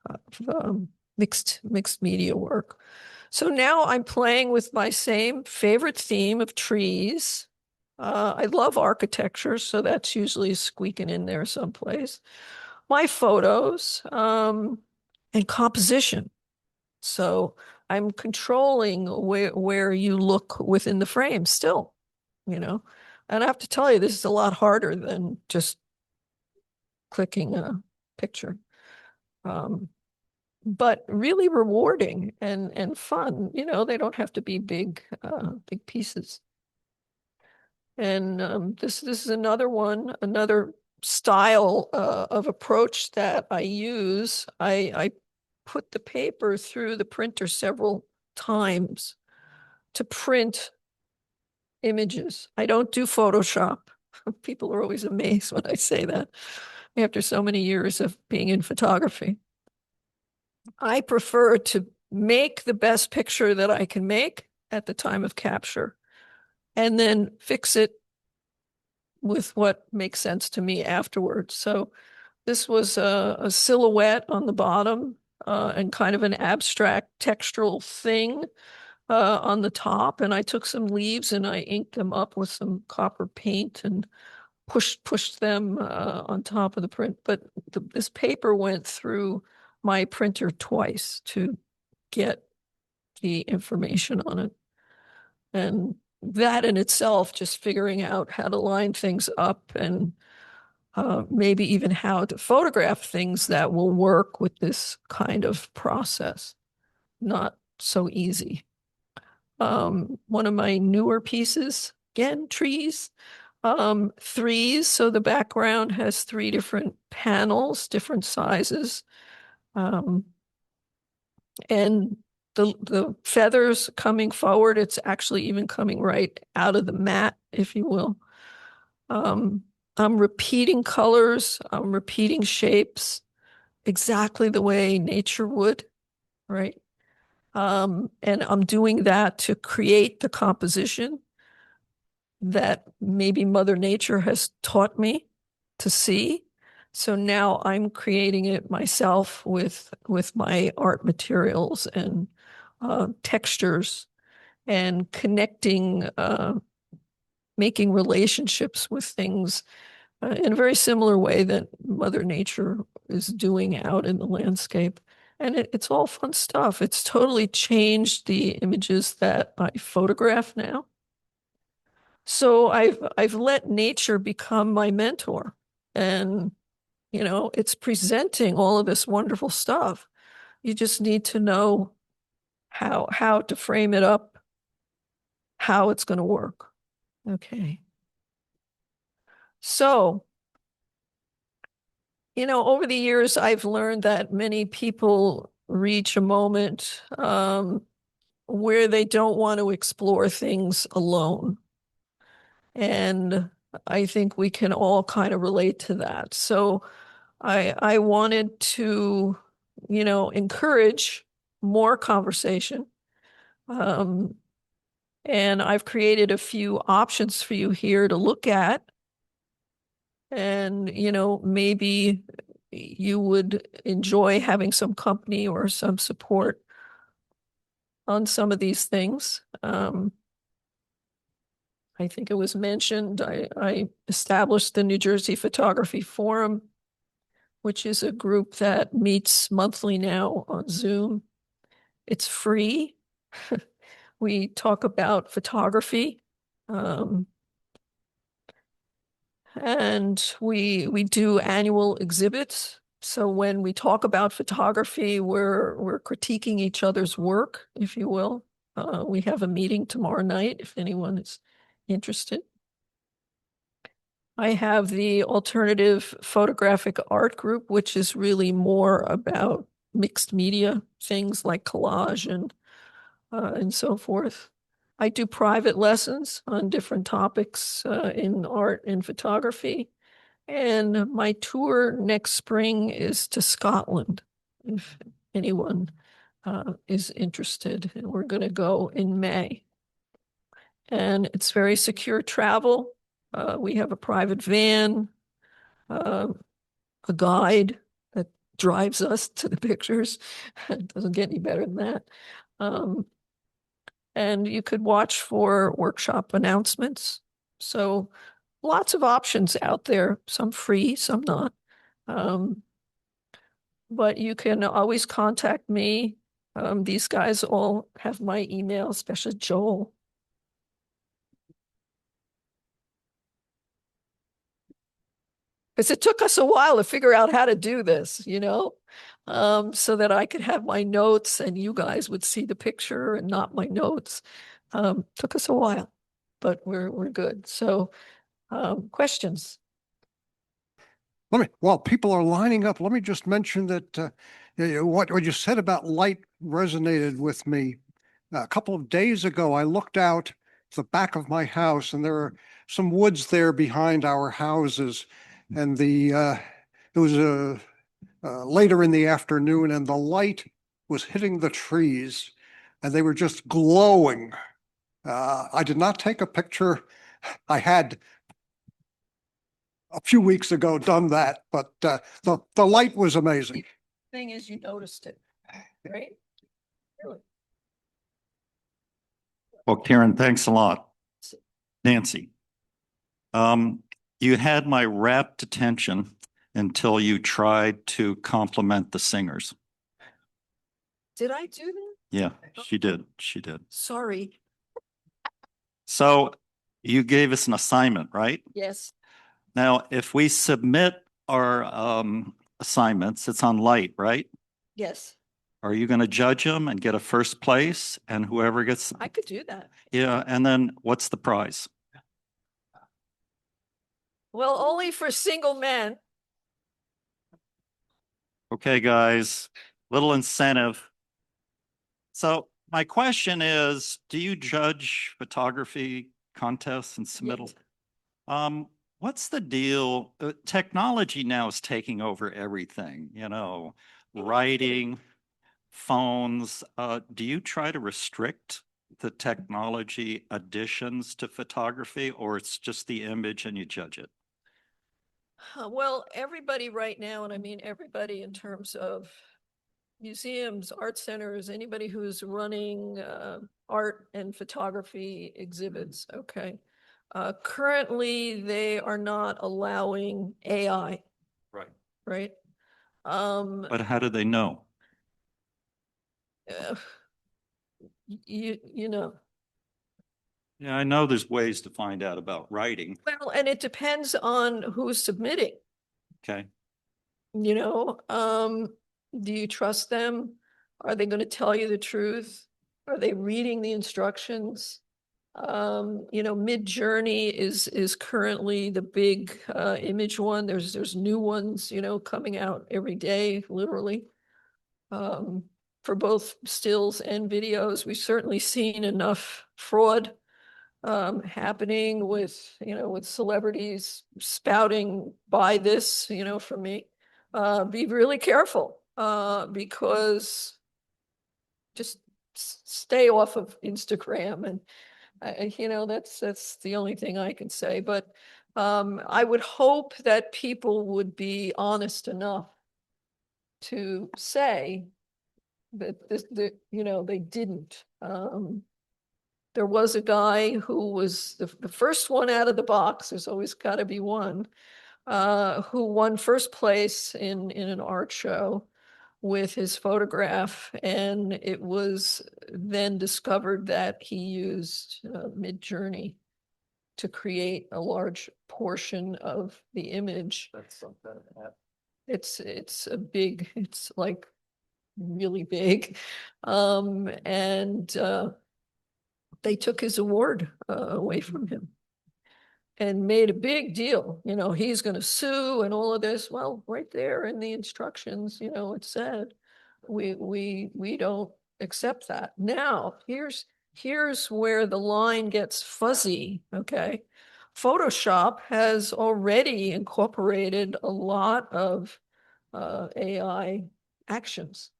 Speaker 2: of mixed media work. So now I'm playing with my same favorite theme of trees. I love architecture, so that's usually squeaking in there someplace. My photos and composition. So I'm controlling where you look within the frame still, And I have to tell you, this is a lot harder than just clicking a picture. But really rewarding and fun. They don't have to be big pieces. And this is another style of approach that I use. I put the paper through the printer several times to print images. I don't do Photoshop. People are always amazed when I say that after so many years of being in photography. I prefer to make the best picture that I can make at the time of capture and then fix it with what makes sense to me afterwards. So this was a silhouette on the bottom and kind of an abstract textural thing on the top. And I took some leaves and I inked them up with some copper paint and pushed them on top of the print. But this paper went through my printer twice to get the information on it. And that in itself, just figuring out how to line things up and maybe even how to photograph things that will work with this kind of process. Not so easy. One of my newer pieces, again, trees, threes. So the background has three different panels, different sizes. And the feathers coming forward, it's actually even coming right out of the mat, if you will. I'm repeating colors, I'm repeating shapes exactly the way nature would, right? And I'm doing that to create the composition that maybe Mother Nature has taught me to see. So now I'm creating it myself with my art materials and textures and connecting, making relationships with things in a very similar way that Mother Nature is doing out in the landscape. And it's all fun stuff. It's totally changed the images that I photograph now. So I've let nature become my mentor. And, it's presenting all of this wonderful stuff. You just need to know how to frame it up, how it's going to work. Okay. So, over the years, I've learned that many people reach a moment where they don't want to explore things alone. And I think we can all kind of relate to that. So I wanted to, encourage more conversation. And I've created a few options for you here to look at. And, maybe you would enjoy having some company or some support on some of these things. I think it was mentioned, I established the New Jersey Photography Forum, which is a group that meets monthly now on Zoom. It's free. We talk about photography. And we do annual exhibits. So when we talk about photography, we're critiquing each other's work, if you will. We have a meeting tomorrow night if anyone is interested. I have the alternative photographic art group, which is really more about mixed media things like collage and so forth. I do private lessons on different topics in art and photography. And my tour next spring is to Scotland, if anyone is interested. And we're going to go in May. And it's very secure travel. We have a private van, a guide that drives us to the pictures. It doesn't get any better than that. And you could watch for workshop announcements. So lots of options out there, some free, some not. But you can always contact me. These guys all have my email, especially Joel. Because it took us a while to figure out how to do this, so that I could have my notes and you guys would see the picture and not my notes. Took us a while, but we're good. So, questions?
Speaker 3: While people are lining up, let me just mention that what you said about light resonated with me. A couple of days ago, I looked out the back of my house, and there are some woods there behind our houses, and it was later in the afternoon, and the light was hitting the trees, and they were just glowing. I did not take a picture. I had a few weeks ago done that, but the light was amazing.
Speaker 2: Thing is, you noticed it, right? Really?
Speaker 4: Well, Karen, thanks a lot. Nancy, you had my rapt attention until you tried to compliment the singers.
Speaker 2: Did I do that?
Speaker 4: Yeah, she did. She did.
Speaker 2: Sorry.
Speaker 4: So you gave us an assignment, right?
Speaker 2: Yes.
Speaker 4: Now, if we submit our assignments, it's on light, right?
Speaker 2: Yes.
Speaker 4: Are you going to judge them and get a first place, and whoever gets?
Speaker 2: I could do that.
Speaker 4: Yeah, and then what's the prize?
Speaker 2: Well, only for single men.
Speaker 4: Okay, guys, little incentive. So my question is, do you judge photography contests and submittals?
Speaker 2: Yes.
Speaker 4: What's the deal? Technology now is taking over everything, writing, phones. Do you try to restrict the technology additions to photography, or it's just the image and you judge it?
Speaker 2: Well, everybody right now, and I mean everybody in terms of museums, art centers, anybody who's running art and photography exhibits, okay? Currently, they are not allowing AI,
Speaker 4: Right.
Speaker 2: right?
Speaker 4: But how do they know?
Speaker 2: uh, you know,
Speaker 4: Yeah, I know there's ways to find out about writing.
Speaker 2: well, and it depends on who's submitting,
Speaker 4: Okay.
Speaker 2: you know? Do you trust them? Are they going to tell you the truth? Are they reading the instructions? You know, Mid-Journey is currently the big image one. There's new ones, you know, coming out every day, literally. For both stills and videos, we've certainly seen enough fraud happening with, you know, with celebrities spouting buy this, you know, from me. Be really careful because just stay off of Instagram and you know, that's the only thing I can say. But I would hope that people would be honest enough to say that you know, they didn't. There was a guy who was the first one out of the box. There's always got to be one who won first place in an art show with his photograph, and it was then discovered that he used Mid-Journey to create a large portion of the image.
Speaker 4: That's something.
Speaker 2: It's a big, it's like really big. And they took his award away from him and made a big deal. You know, he's going to sue and all of this. Well, right there in the instructions, you know, it said, we don't accept that. Now, here's where the line gets fuzzy, okay? Photoshop has already incorporated a lot of AI actions.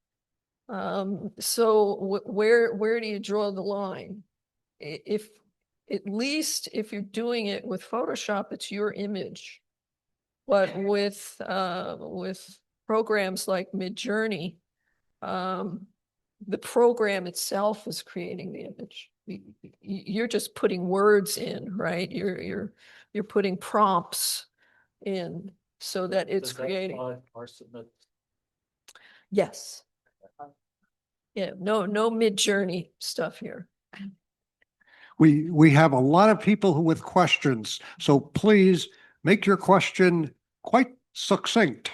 Speaker 2: So where do you draw the line? If at least if you're doing it with Photoshop, it's your image. But with programs like Mid-Journey, the program itself is creating the image. You're just putting words in, right? You're putting prompts in so that it's creating. Yes. Yeah, no Mid-Journey stuff here.
Speaker 3: We have a lot of people with questions, so please make your question quite succinct.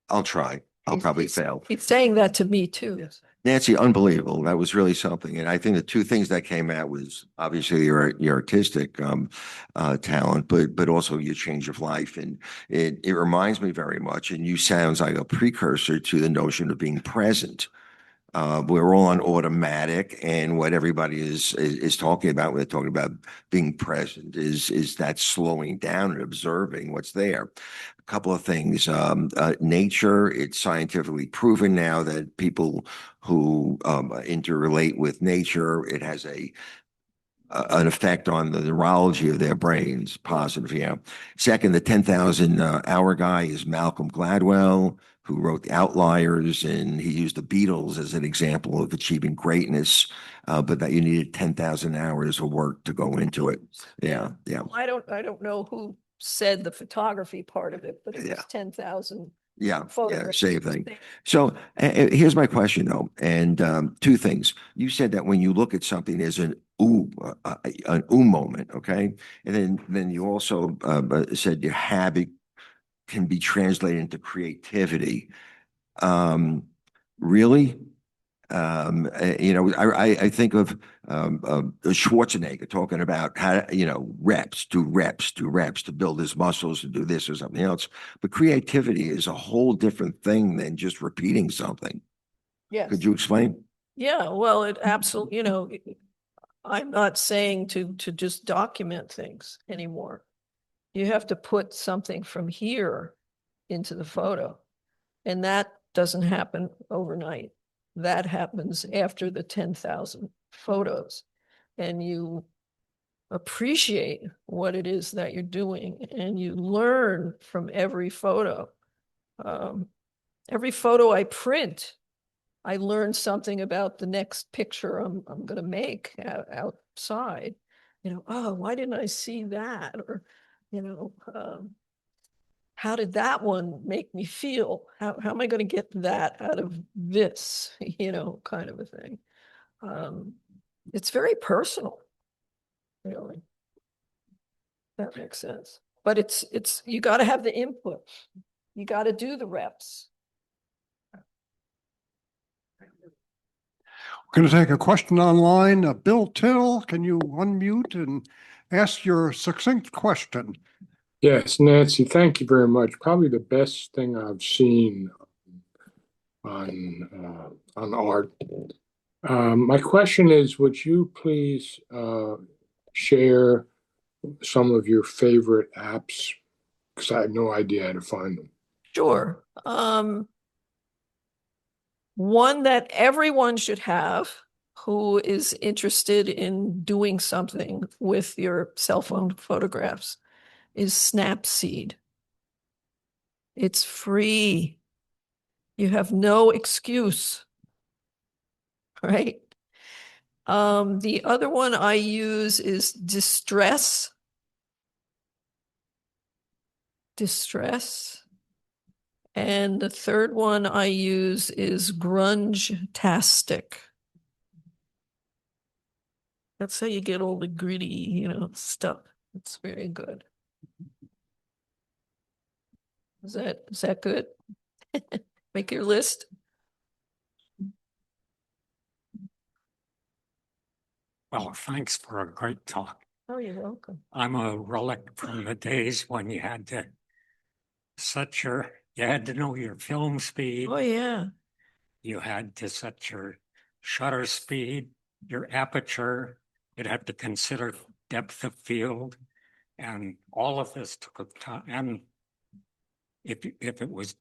Speaker 5: I'll try. I'll probably fail.
Speaker 2: He's saying that to me too. Yes.
Speaker 5: Nancy, unbelievable. That was really something. And I think the two things that came out was obviously your artistic talent, but also your change of life. And it reminds me very much, and you sounds like a precursor to the notion of being present. We're all on automatic, and what everybody is talking about when they're talking about being present is that slowing down and observing what's there. A couple of things. Nature, it's scientifically proven now that people who interrelate with nature, it has an effect on the neurology of their brains, positive, yeah. Second, the 10,000 hour guy is Malcolm Gladwell, who wrote The Outliers, and he used the Beatles as an example of achieving greatness, but that you needed 10,000 hours of work to go into it. Yeah, yeah.
Speaker 2: I don't know who said the photography part of it, but it
Speaker 5: Yeah.
Speaker 2: was 10,000
Speaker 5: Yeah,
Speaker 2: photographs.
Speaker 5: same thing. So here's my question though, and two things. You said that when you look at something, there's an ooh moment, okay, and then you also said your habit can be translated into creativity. Really? You know, I think of Schwarzenegger talking about how, you know, reps to build his muscles, to do this or something else. But creativity is a whole different thing than just repeating something.
Speaker 2: Yes.
Speaker 5: Could you explain?
Speaker 2: Yeah, well, it absolutely, you know, I'm not saying to just document things anymore. You have to put something from here into the photo. And that doesn't happen overnight. That happens after the 10,000 photos. And you appreciate what it is that you're doing, and you learn from every photo. Every photo I print, I learned something about the next picture I'm going to make outside. You know, oh, why didn't I see that? Or, you know, how did that one make me feel? How am I going to get that out of this? You know, kind of a thing. It's very personal, really. That makes sense. But it's you got to have the input. You got to do the reps.
Speaker 3: We're going to take a question online. Bill Till, can you unmute and ask your succinct question?
Speaker 6: Yes, Nancy, thank you very much. Probably the best thing I've seen on art. My question is, would you please share some of your favorite apps? Because I have no idea how to find them.
Speaker 2: Sure. One that everyone should have who is interested in doing something with your cell phone photographs is Snapseed. It's free. You have no excuse, right? The other one I use is Distress. And the third one I use is Grunge-tastic. That's how you get all the gritty, you know, stuff. It's very good. Is that good? Make your list.
Speaker 7: Well, thanks for a great talk.
Speaker 2: Oh, you're welcome.
Speaker 7: I'm a relic from the days when you had to you had to know your film speed.
Speaker 2: Oh, yeah.
Speaker 7: You had to set your shutter speed, your aperture. You'd have to consider depth of field. And all of this took a time. And if it was,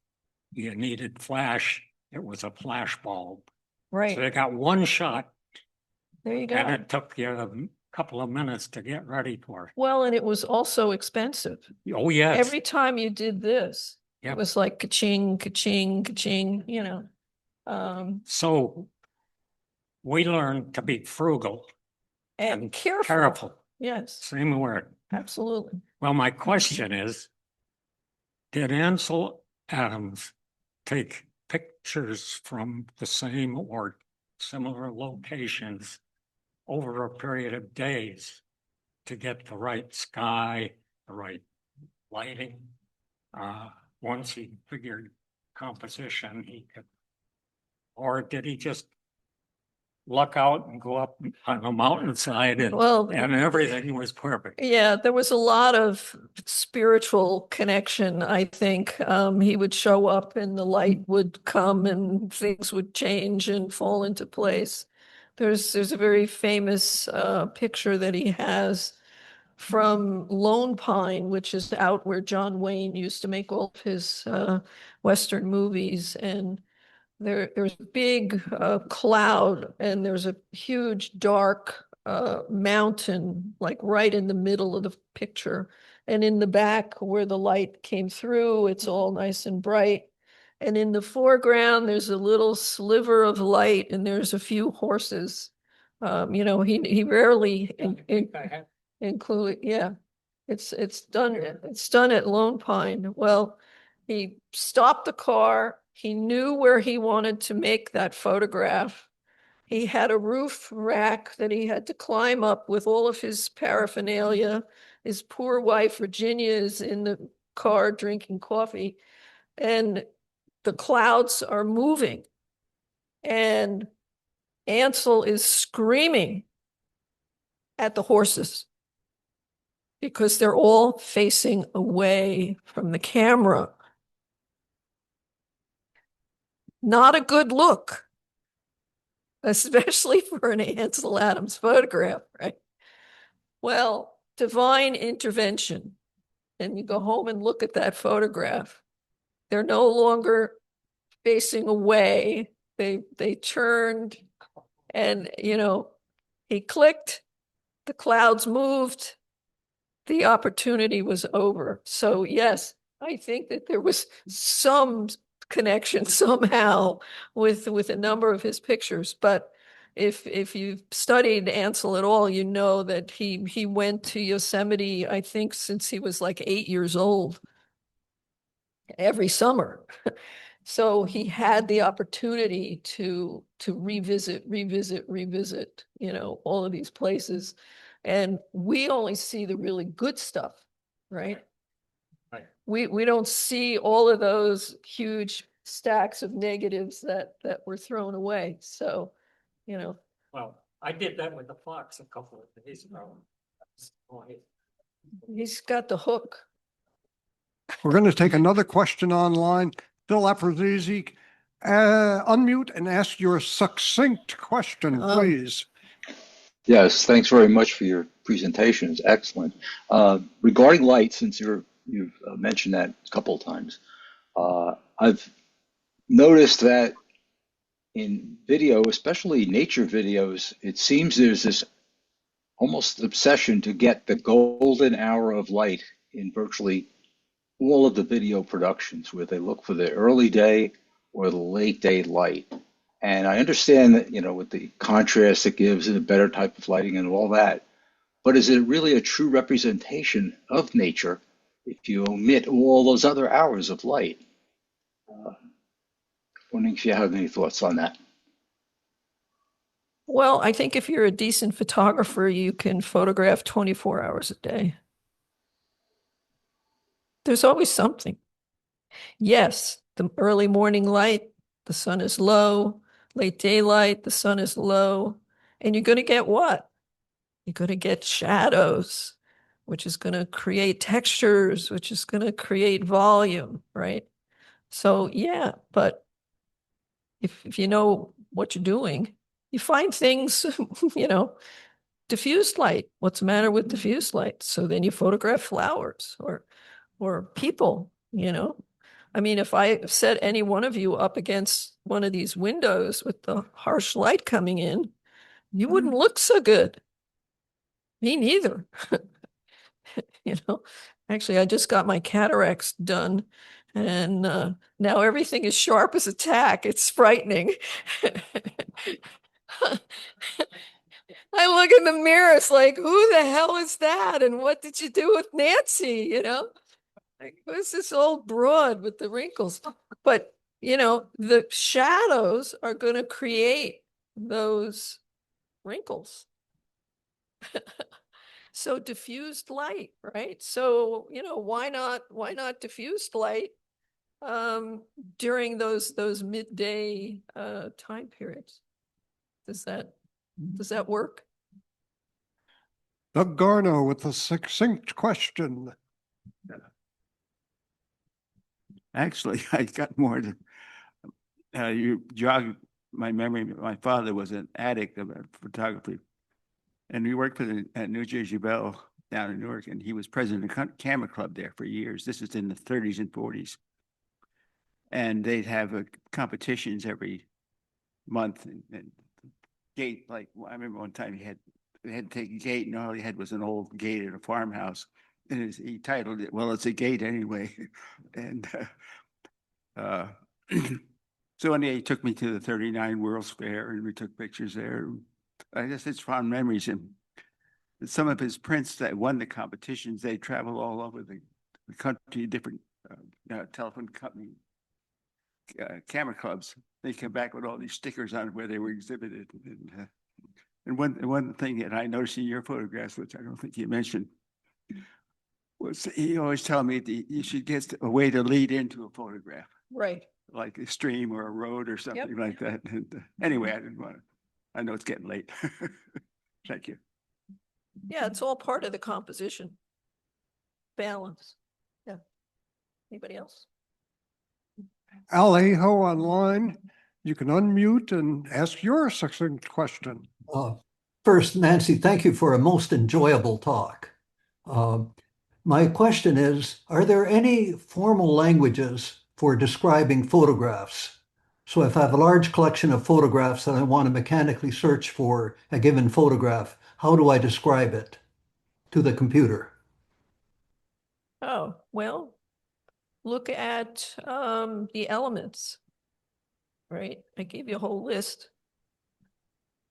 Speaker 7: you needed flash, it was a flash bulb.
Speaker 2: Right.
Speaker 7: So they got one shot.
Speaker 2: There you go.
Speaker 7: And it took you a couple of minutes to get ready for.
Speaker 2: Well, and it was also expensive.
Speaker 7: Oh, yes.
Speaker 2: Every time you did this,
Speaker 7: Yep.
Speaker 2: it was like ka-ching, ka-ching, ka-ching, you know.
Speaker 7: So we learned to be frugal
Speaker 2: And careful.
Speaker 7: careful.
Speaker 2: Yes,
Speaker 7: Same word.
Speaker 2: absolutely.
Speaker 7: Well, my question is, did Ansel Adams take pictures from the same or similar locations over a period of days to get the right sky, the right lighting? Once he figured composition, he could, or did he just luck out and go up on a mountainside and everything was perfect?
Speaker 2: Yeah, there was a lot of spiritual connection, I think. He would show up and the light would come and things would change and fall into place. There's a very famous picture that he has from Lone Pine, which is out where John Wayne used to make all of his Western movies. And there's a big cloud and there's a huge dark mountain, like right in the middle of the picture. And in the back where the light came through, it's all nice and bright. And in the foreground, there's a little sliver of light and there's a few horses. You know, he rarely include, yeah, it's done at Lone Pine. Well, he stopped the car. He knew where he wanted to make that photograph. He had a roof rack that he had to climb up with all of his paraphernalia. His poor wife, Virginia, is in the car drinking coffee, and the clouds are moving. And Ansel is screaming at the horses because they're all facing away from the camera. Not a good look, especially for an Ansel Adams photograph, right? Well, divine intervention. And you go home and look at that photograph. They're no longer facing away. They turned and, you know, he clicked, the clouds moved, the opportunity was over. So yes, I think that there was some connection somehow with a number of his pictures. But if you've studied Ansel at all, you know that he went to Yosemite, I think, since he was like 8 years old, every summer. So he had the opportunity to revisit, you know, all of these places. And we only see the really good stuff, right?
Speaker 7: Right.
Speaker 2: We don't see all of those huge stacks of negatives that were thrown away. So, you know,
Speaker 7: Well, I did that with the fox a couple of days ago.
Speaker 2: he's got the hook.
Speaker 3: We're going to take another question online. Bill Aphrodisi, unmute and ask your succinct question, please.
Speaker 8: Yes, thanks very much for your presentation. It's excellent. Regarding light, since you've mentioned that a couple of times, I've noticed that in video, especially nature videos, it seems there's this almost obsession to get the golden hour of light in virtually all of the video productions, where they look for the early day or the late day light. And I understand that, you know, with the contrast it gives and a better type of lighting and all that, but is it really a true representation of nature if you omit all those other hours of light? Wondering if you have any thoughts on that.
Speaker 2: Well, I think if you're a decent photographer, you can photograph 24 hours a day. There's always something. Yes, the early morning light, the sun is low. Late daylight, the sun is low. And you're going to get what? You're going to get shadows, which is going to create textures, which is going to create volume, right? So yeah, but if you know what you're doing, you find things, you know, diffused light. What's the matter with diffused light? So then you photograph flowers or people, you know. I mean, if I set any one of you up against one of these windows with the harsh light coming in, you wouldn't look so good. Me neither. You know, actually, I just got my cataracts done, and now everything is sharp as a tack. It's frightening. I look in the mirror, it's like, who the hell is that? And what did you do with Nancy? You know, like, who's this old broad with the wrinkles? But, you know, the shadows are going to create those wrinkles. So diffused light, right? So, you know, why not diffused light during those midday time periods? Does that work?
Speaker 3: Doug Garno with a succinct question.
Speaker 9: Actually, I got more to, you jog my memory. My father was an addict of photography, and we worked at New Jersey Bell down in Newark, and he was president of the camera club there for years. This is in the 30s and 40s. And they'd have competitions every month, and gate, like, I remember one time they had to take a gate, and all he had was an old gate at a farmhouse. And he titled it, "Well, it's a gate anyway." And so one day he took me to the 39 World's Fair, and we took pictures there. I guess it's fond memories. And some of his prints that won the competitions, they travel all over the country, different telephone company camera clubs. They come back with all these stickers on where they were exhibited. And one thing that I noticed in your photographs, which I don't think you mentioned, was he always told me that you should get a way to lead into a photograph,
Speaker 2: Right.
Speaker 9: like a stream or a road or something
Speaker 2: Yep.
Speaker 9: like that. And anyway, I didn't want to. I know it's getting late. Thank you.
Speaker 2: Yeah, it's all part of the composition. Balance. Yeah. Anybody else?
Speaker 3: Alejo online, you can unmute and ask your succinct question.
Speaker 10: First, Nancy, thank you for a most enjoyable talk. My question is, are there any formal languages for describing photographs? So if I have a large collection of photographs and I want to mechanically search for a given photograph, how do I describe it to the computer?
Speaker 2: Oh, well, look at the elements, right? I gave you a whole list.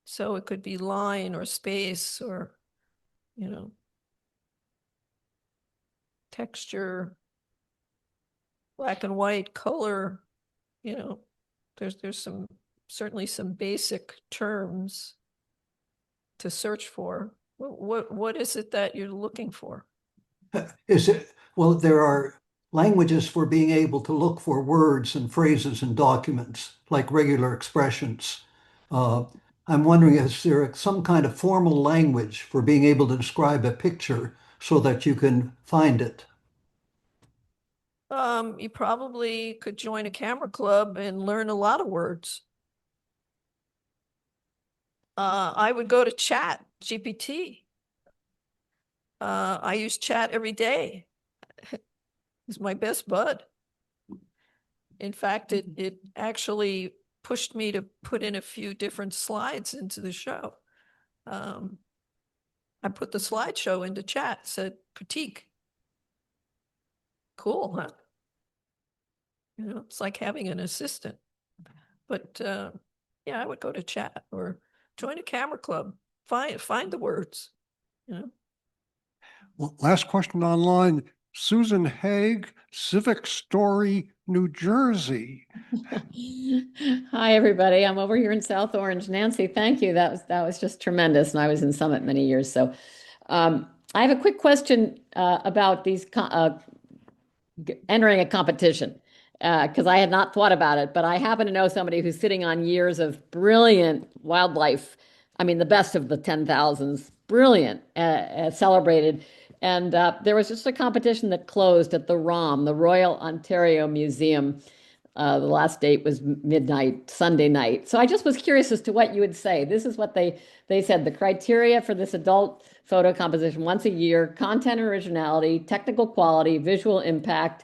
Speaker 2: So it could be line or space or, you know, texture, black and white, color, you know, there's some, certainly some basic terms to search for. What is it that you're looking for?
Speaker 10: Is it, well, there are languages for being able to look for words and phrases in documents, like regular expressions. I'm wondering, is there some kind of formal language for being able to describe a picture so that you can find it?
Speaker 2: You probably could join a camera club and learn a lot of words. I would go to Chat GPT. I use Chat every day. It's my best bud. In fact, it actually pushed me to put in a few different slides into the show. I put the slideshow into Chat, said critique. Cool, huh? You know, it's like having an assistant. But yeah, I would go to Chat or join a camera club. Find the words. You know.
Speaker 3: Well, last question online. Susan Haig, Civic Story, New Jersey.
Speaker 11: Hi, everybody. I'm over here in South Orange. Nancy, thank you. That was just tremendous. And I was in Summit many years. So I have a quick question about these entering a competition because I had not thought about it, but I happen to know somebody who's sitting on years of brilliant wildlife. I mean, the best of the 10,000s, brilliant, celebrated. And there was just a competition that closed at the ROM, the Royal Ontario Museum. The last date was midnight, Sunday night. So I just was curious as to what you would say. This is what they said. The criteria for this adult photo composition: once a year, content originality, technical quality, visual impact.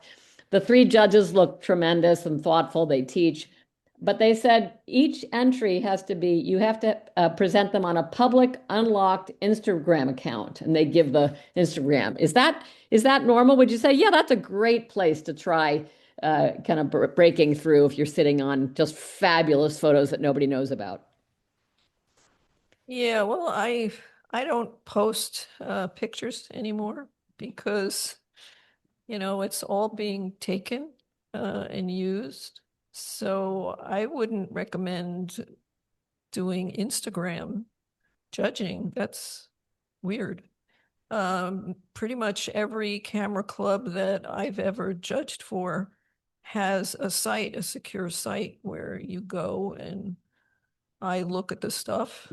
Speaker 11: The three judges look tremendous and thoughtful. They teach. But they said each entry has to be, you have to present them on a public, unlocked Instagram account. And they give the Instagram. Is that normal? Would you say, yeah, that's a great place to try kind of breaking through if you're sitting on just fabulous photos that nobody knows about?
Speaker 2: Yeah, well, I don't post pictures anymore because, you know, it's all being taken and used. So I wouldn't recommend doing Instagram judging. That's weird. Pretty much every camera club that I've ever judged for has a site, a secure site where you go and I look at the stuff.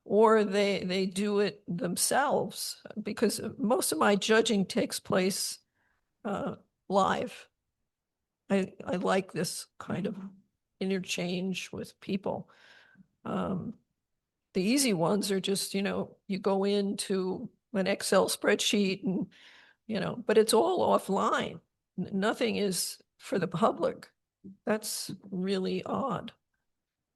Speaker 2: Or they do it themselves because most of my judging takes place live. I like this kind of interchange with people. The easy ones are just, you know, you go into an Excel spreadsheet and, you know, but it's all offline. Nothing is for the public. That's really odd.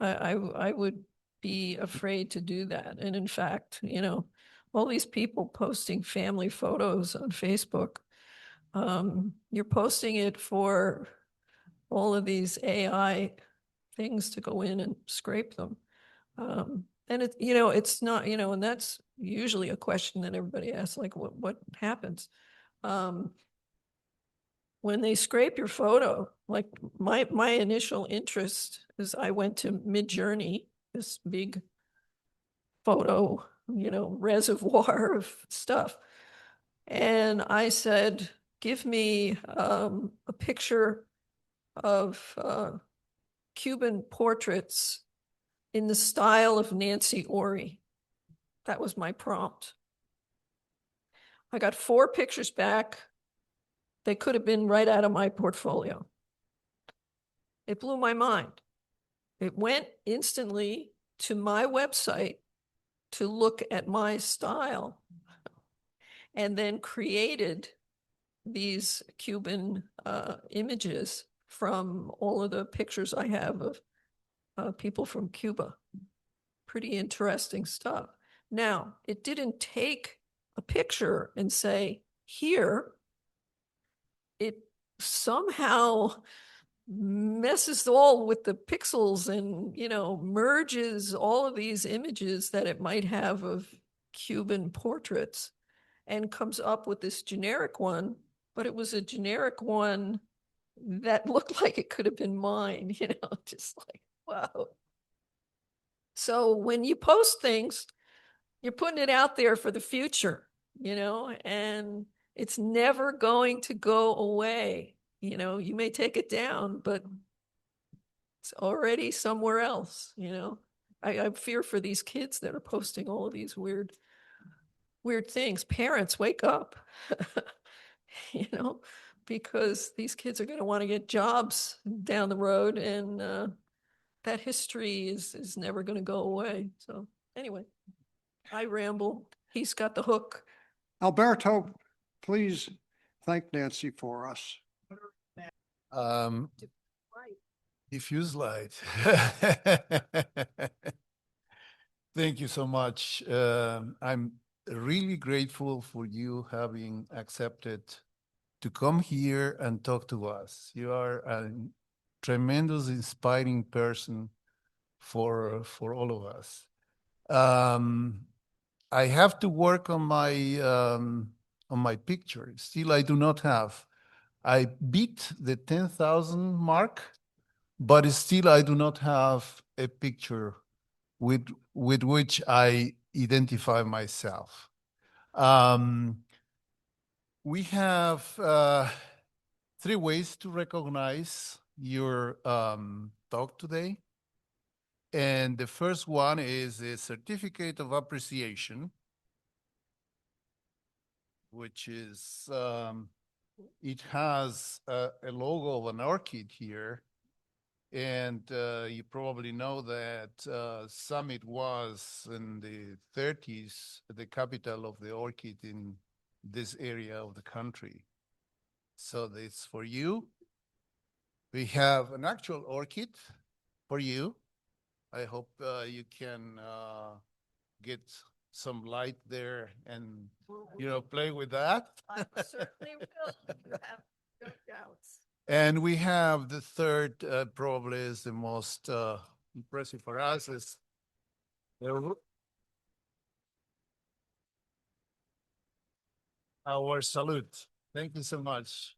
Speaker 2: I would be afraid to do that. And in fact, you know, all these people posting family photos on Facebook, you're posting it for all of these AI things to go in and scrape them. And it, you know, it's not, you know, and that's usually a question that everybody asks, like, what happens? When they scrape your photo, like my initial interest is I went to Midjourney, this big photo, you know, reservoir of stuff. And I said, give me a picture of Cuban portraits in the style of Nancy Ori. That was my prompt. I got 4 pictures back. They could have been right out of my portfolio. It blew my mind. It went instantly to my website to look at my style and then created these Cuban images from all of the pictures I have of people from Cuba. Pretty interesting stuff. Now, it didn't take a picture and say, here, it somehow messes all with the pixels and, merges all of these images that it might have of Cuban portraits and comes up with this generic one, but it was a generic one that looked like it could have been mine, just like, wow. So when you post things, you're putting it out there for the future, and it's never going to go away. You may take it down, but it's already somewhere else, I fear for these kids that are posting all of these weird things. Parents, wake up, because these kids are going to want to get jobs down the road, and that history is never going to go away. So anyway, I ramble. He's got the hook.
Speaker 3: Alberto, please thank Nancy for us.
Speaker 1: Diffuse light. Thank you so much. I'm really grateful for you having accepted to come here and talk to us. You are a tremendous, inspiring person for all of us. I have to work on my picture. Still, I do not have. I beat the 10,000 mark, but still I do not have a picture with which I identify myself. We have 3 ways to recognize your talk today. And the first one is a certificate of appreciation, which is, it has a logo of an orchid here. And you probably know that Summit was in the 30s the capital of the orchid in this area of the country. So this for you. We have an actual orchid for you. I hope you can get some light there and, play with that.
Speaker 2: I certainly will. You have no doubts.
Speaker 1: And we have the third, probably is the most impressive for us, is our salute. Thank you so much.